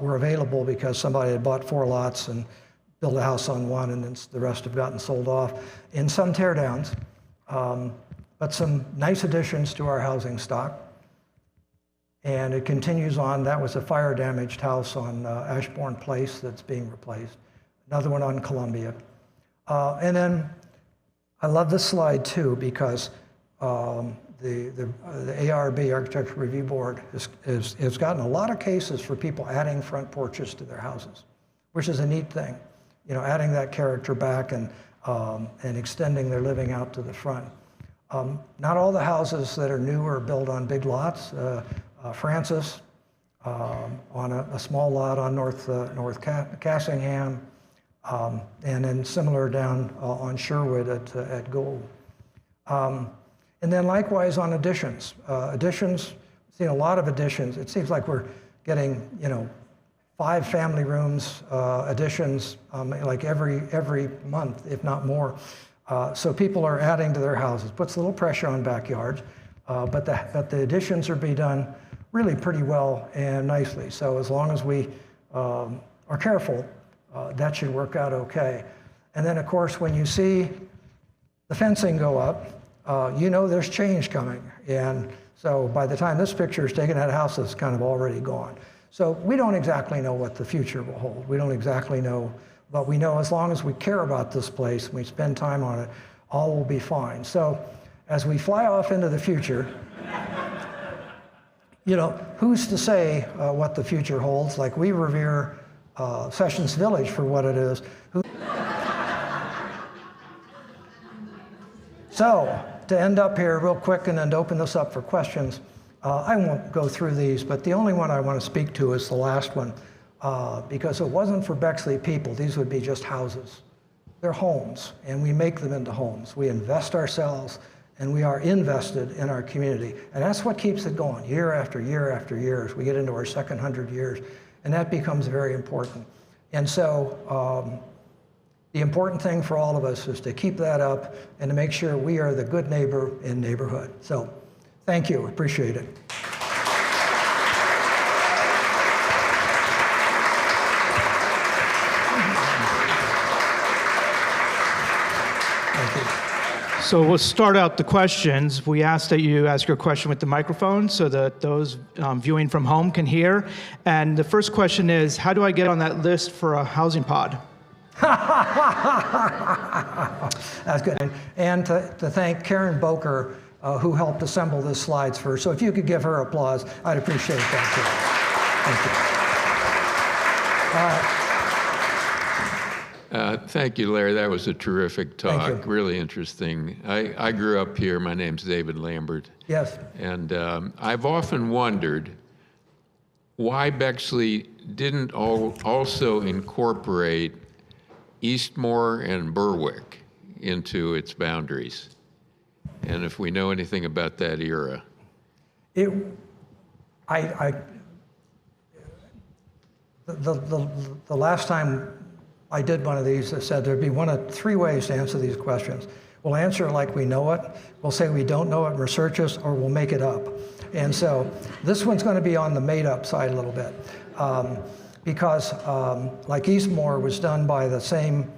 were available because somebody had bought 4 lots and built a house on one, and then the rest have gotten sold off. In some teardowns, but some nice additions to our housing stock. And it continues on. That was a fire-damaged house on Ashbourne Place that's being replaced. Another one on Columbia. And then I love this slide too because the ARB, Architectural Review Board, has gotten a lot of cases for people adding front porches to their houses, which is a neat thing. adding that character back and extending their living out to the front. Not all the houses that are new are built on big lots. Francis on a small lot on North Cassingham, and then similar down on Sherwood at Gould. And then likewise on additions. Additions, seen a lot of additions. It seems like we're getting, 5 family rooms additions like every month, if not more. So people are adding to their houses. Puts a little pressure on backyards, but the additions are being done really pretty well and nicely. So as long as we are careful, that should work out okay. And then of course, when you see the fencing go up, there's change coming. And so by the time this picture is taken, that house is kind of already gone. So we don't exactly know what the future will hold. We don't exactly know, but we know as long as we care about this place and we spend time on it, all will be fine. So as we fly off into the future, who's to say what the future holds? Like we revere Sessions Village for what it is. So to end up here real quick and then to open this up for questions, I won't go through these, but the only one I want to speak to is the last one, because it wasn't for Bexley people. These would be just houses. They're homes, and we make them into homes. We invest ourselves, and we are invested in our community. And that's what keeps it going year after year after year as we get into our second 100 years. And that becomes very important. And so the important thing for all of us is to keep that up and to make sure we are the good neighbor in neighborhood. So thank you, appreciate it. So we'll start out the questions. We ask that you ask your question with the microphone so that those viewing from home can hear. And the first question is, how do I get on that list for a housing pod? That's good. And to thank Karen Boker, who helped assemble the slides first. So if you could give her applause, I'd appreciate that too. Thank you. Thank you, Larry. That was a terrific talk. Really interesting. I grew up here. My name's David Lambert. Yes. And I've often wondered why Bexley didn't also incorporate Eastmore and Berwick into its boundaries, and if we know anything about that era. The last time I did one of these, I said there'd be one of 3 ways to answer these questions. We'll answer it like we know it, we'll say we don't know it and research it, or we'll make it up. And so this one's going to be on the made up side a little bit. Because like Eastmore was done by the same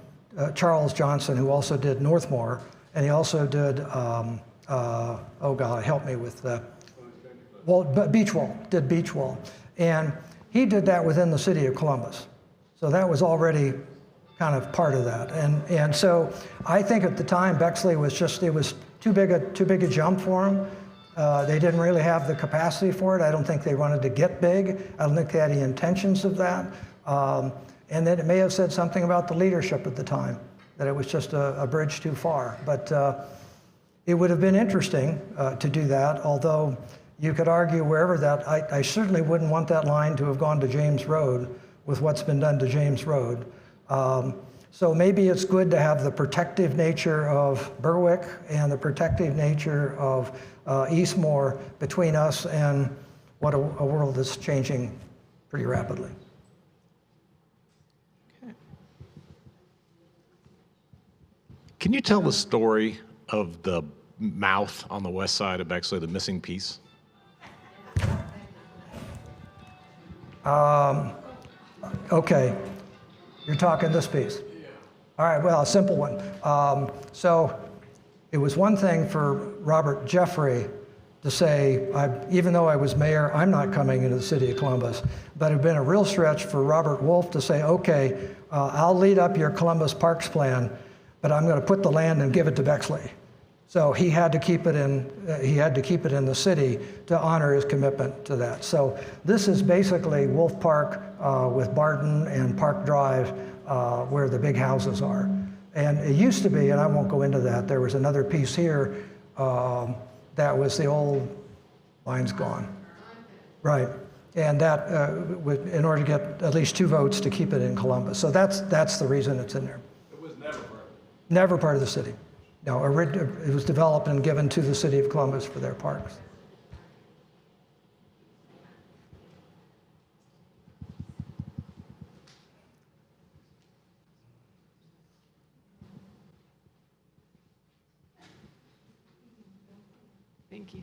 Charles Johnson, who also did Northmore, and he also did, oh God, help me with the, Beach Wall, did Beach Wall. And he did that within the city of Columbus. So that was already kind of part of that. And so I think at the time, Bexley was just, it was too big a jump for him. They didn't really have the capacity for it. I don't think they wanted to get big. I don't think they had any intentions of that. And then it may have said something about the leadership at the time, that it was just a bridge too far. But it would have been interesting to do that, although you could argue wherever that, I certainly wouldn't want that line to have gone to James Road with what's been done to James Road. So maybe it's good to have the protective nature of Berwick and the protective nature of Eastmore between us and what a world that's changing pretty rapidly. Okay. Can you tell the story of the mouth on the west side of Bexley, the missing piece? Okay, you're talking this piece. All right, well, a simple one. So it was one thing for Robert Jeffrey to say, even though I was mayor, I'm not coming into the city of Columbus. But it had been a real stretch for Robert Wolf to say, okay, I'll lead up your Columbus Parks plan, but I'm going to put the land and give it to Bexley. So he had to keep it in. He had to keep it in the city to honor his commitment to that. So this is basically Wolf Park with Barton and Park Drive where the big houses are. And it used to be, and I won't go into that, there was another piece here that was the old, line's gone. Right. And that, in order to get at least 2 votes to keep it in Columbus. So that's the reason it's in there. It was never part of it. Never part of the city. No, it was developed and given to the city of Columbus for their parks. Thank you.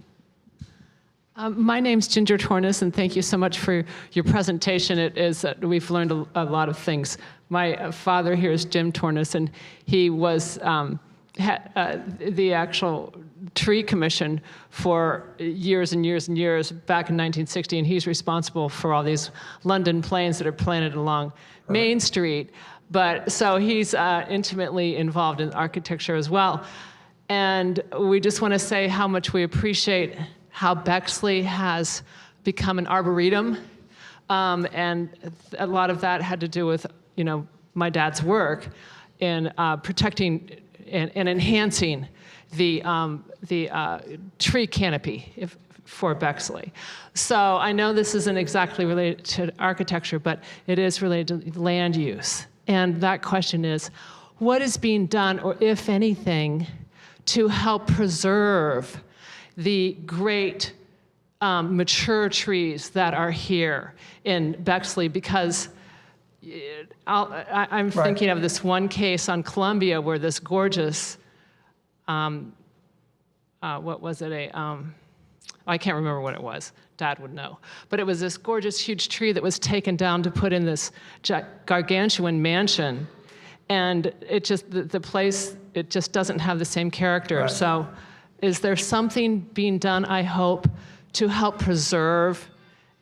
My name's Ginger Tornes, and thank you so much for your presentation. It is we've learned a lot of things. My father here is Jim Tornes, and he was the actual tree commission for years and years and years back in 1960, and he's responsible for all these London planes that are planted along Main Street. But so he's intimately involved in architecture as well. And we just want to say how much we appreciate how Bexley has become an arboretum, and a lot of that had to do with, my dad's work in protecting and enhancing the tree canopy for Bexley. So I know this isn't exactly related to architecture, but it is related to land use. And that question is, what is being done, or if anything, to help preserve the great mature trees that are here in Bexley? Because I'm thinking of this one case on Columbia where this gorgeous, what was it, I can't remember what it was. Dad would know. But it was this gorgeous, huge tree that was taken down to put in this gargantuan mansion. And it just, the place, it just doesn't have the same character. Right. So is there something being done, I hope, to help preserve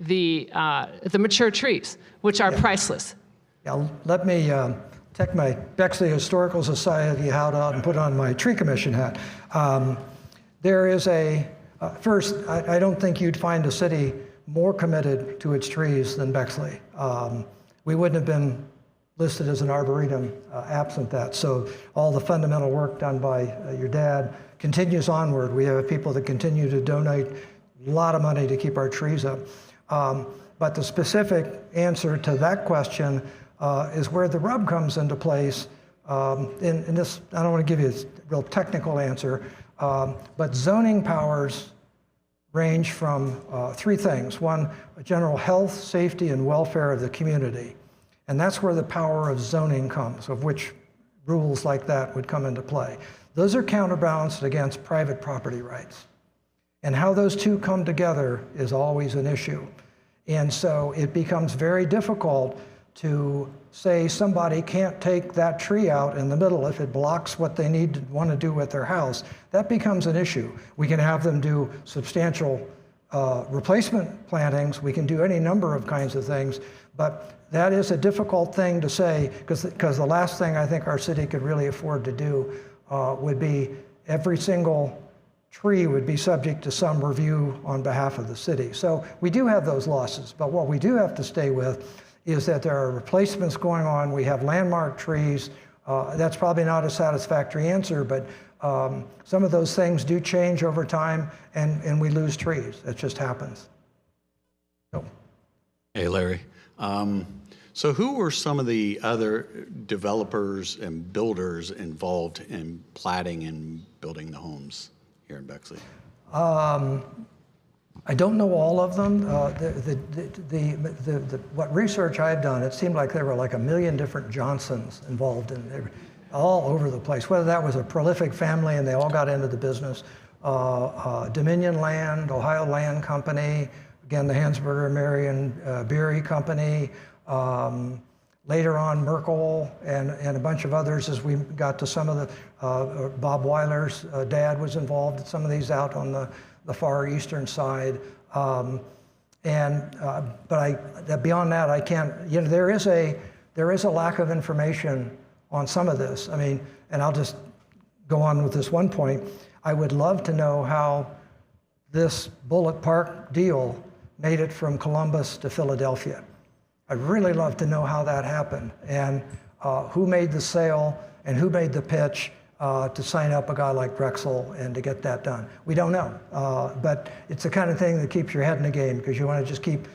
the mature trees, which are priceless? Yeah, let me take my Bexley Historical Society hat out and put on my tree commission hat. There is first, I don't think you'd find a city more committed to its trees than Bexley. We wouldn't have been listed as an arboretum absent that. So all the fundamental work done by your dad continues onward. We have people that continue to donate a lot of money to keep our trees up. But the specific answer to that question is where the rub comes into place. In this, I don't want to give you a real technical answer, but zoning powers range from 3 things. One, general health, safety, and welfare of the community. And that's where the power of zoning comes, of which rules like that would come into play. Those are counterbalanced against private property rights. And how those two come together is always an issue. And so it becomes very difficult to say somebody can't take that tree out in the middle if it blocks what they want to do with their house. That becomes an issue. We can have them do substantial replacement plantings. We can do any number of kinds of things, but that is a difficult thing to say, because the last thing I think our city could really afford to do would be every single tree would be subject to some review on behalf of the city. So we do have those losses, but what we do have to stay with is that there are replacements going on. We have landmark trees. That's probably not a satisfactory answer, but some of those things do change over time, and we lose trees. It just happens. So. Hey, Larry. So who were some of the other developers and builders involved in platting and building the homes here in Bexley? I don't know all of them. What research I've done, it seemed like there were like 1 million different Johnsons involved in all over the place. Whether that was a prolific family and they all got into the business, Dominion Land, Ohio Land Company, again the Hansberger Marion Beery Company, later on Merkel and a bunch of others as we got to some of the, Bob Weiler's dad was involved in some of these out on the far eastern side. But beyond that, I can't, there is a lack of information on some of this. I mean, and I'll just go on with this one point. I would love to know how this Bullock Park deal made it from Columbus to Philadelphia. I'd really love to know how that happened. And who made the sale and who made the pitch to sign up a guy like Drexel and to get that done. We don't know, but it's the kind of thing that keeps your head in the game because you want to just keep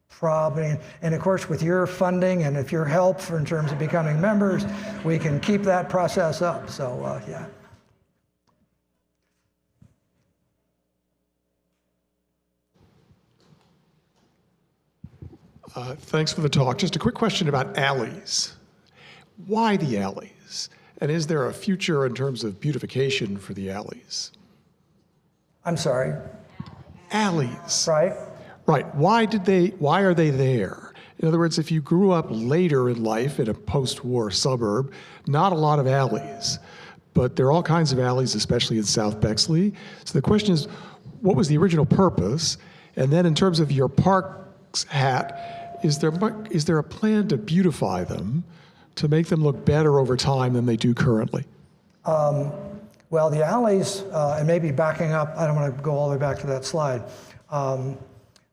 probing. And of course, with your funding and if your help in terms of becoming members, we can keep that process up. So yeah. Thanks for the talk. Just a quick question about alleys. Why the alleys? And is there a future in terms of beautification for the alleys? I'm sorry. Alleys. Right? Right. Why are they there? In other words, if you grew up later in life in a post-war suburb, not a lot of alleys. But there are all kinds of alleys, especially in South Bexley. So the question is, what was the original purpose? And then in terms of your parks hat, is there a plan to beautify them, to make them look better over time than they do currently? Well, the alleys, and maybe backing up, I don't want to go all the way back to that slide.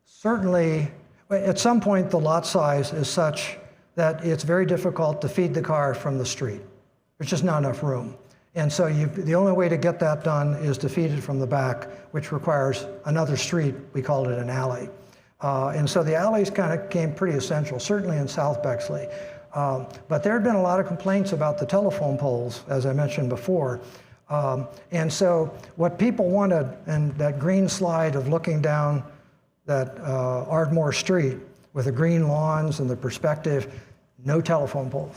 Certainly, at some point, the lot size is such that it's very difficult to feed the car from the street. There's just not enough room. And so the only way to get that done is to feed it from the back, which requires another street. We called it an alley. And so the alleys kind of became pretty essential, certainly in South Bexley. But there had been a lot of complaints about the telephone poles, as I mentioned before. And so what people wanted, and that green slide of looking down that Ardmore Street with the green lawns and the perspective, no telephone poles.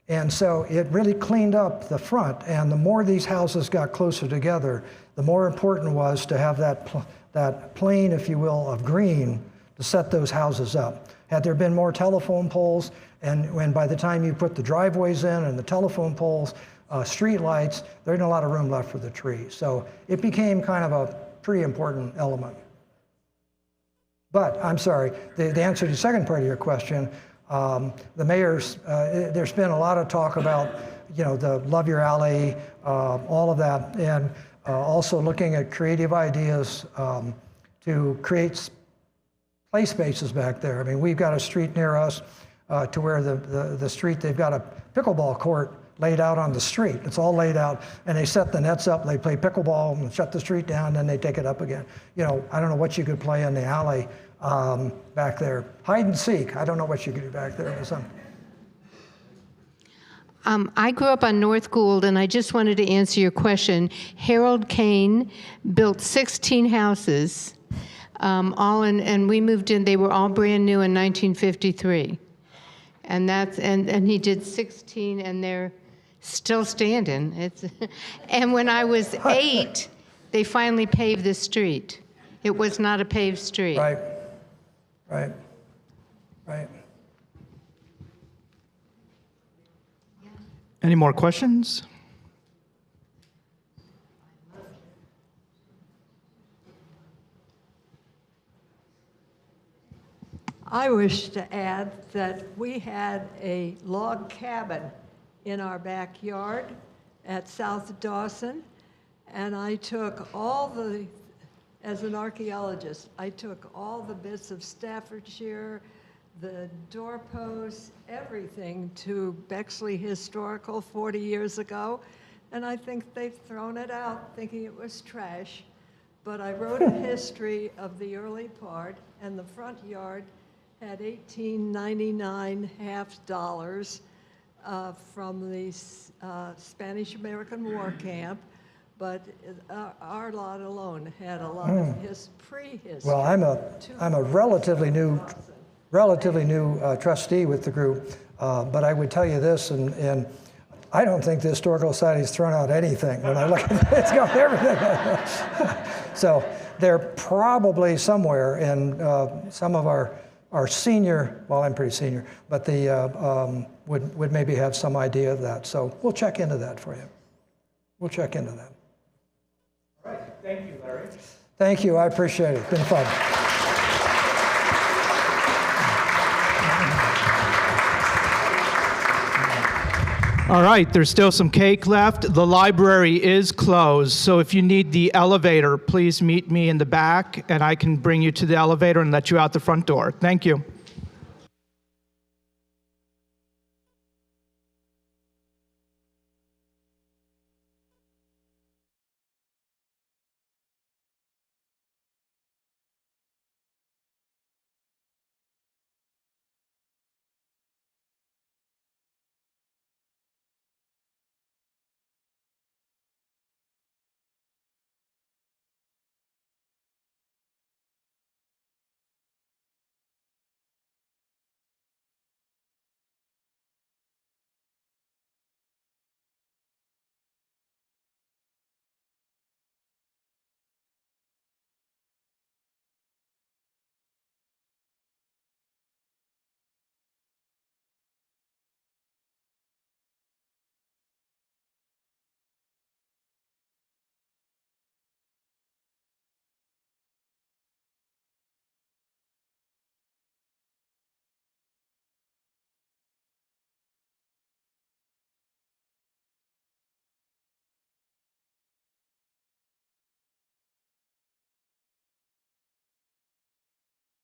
And so it really cleaned up the front. And the more these houses got closer together, the more important it was to have that plane, if you will, of green to set those houses up. Had there been more telephone poles, and when by the time you put the driveways in and the telephone poles, street lights, there isn't a lot of room left for the trees. So it became kind of a pretty important element. But I'm sorry, the answer to the second part of your question, the mayor's, there's been a lot of talk about, the Love Your Alley, all of that, and also looking at creative ideas to create play spaces back there. I mean, we've got a street near us to where the street, they've got a pickleball court laid out on the street. It's all laid out, and they set the nets up, they play pickleball and shut the street down, then they take it up again. I don't know what you could play in the alley back there. Hide and seek, I don't know what you could do back there. I grew up on North Gould, and I just wanted to answer your question. Harold Kane built 16 houses, and we moved in, they were all brand new in 1953. And he did 16, and they're still standing. And when I was 8, they finally paved the street. It was not a paved street. Right. Any more questions? I wish to add that we had a log cabin in our backyard at South Dawson, and I took as an archaeologist, I took all the bits of Staffordshire, the doorposts, everything to Bexley Historical 40 years ago, and I think they've thrown it out thinking it was trash. But I wrote a history of the early part, and the front yard had $18.99 half dollars from the Spanish-American War camp, but our lot alone had a lot of his prehistory. Well, I'm a relatively new trustee with the group, but I would tell you this, and I don't think the Historical Society has thrown out anything. When I look at it, it's got everything. So they're probably somewhere in some of our senior, well, I'm pretty senior, but the would maybe have some idea of that. So we'll check into that for you. We'll check into that. All right. Thank you, Larry. Thank you. I appreciate it. It's been fun. All right, there's still some cake left. The library is closed, so if you need the elevator, please meet me in the back, and I can bring you to the elevator and let you out the front door. Thank you.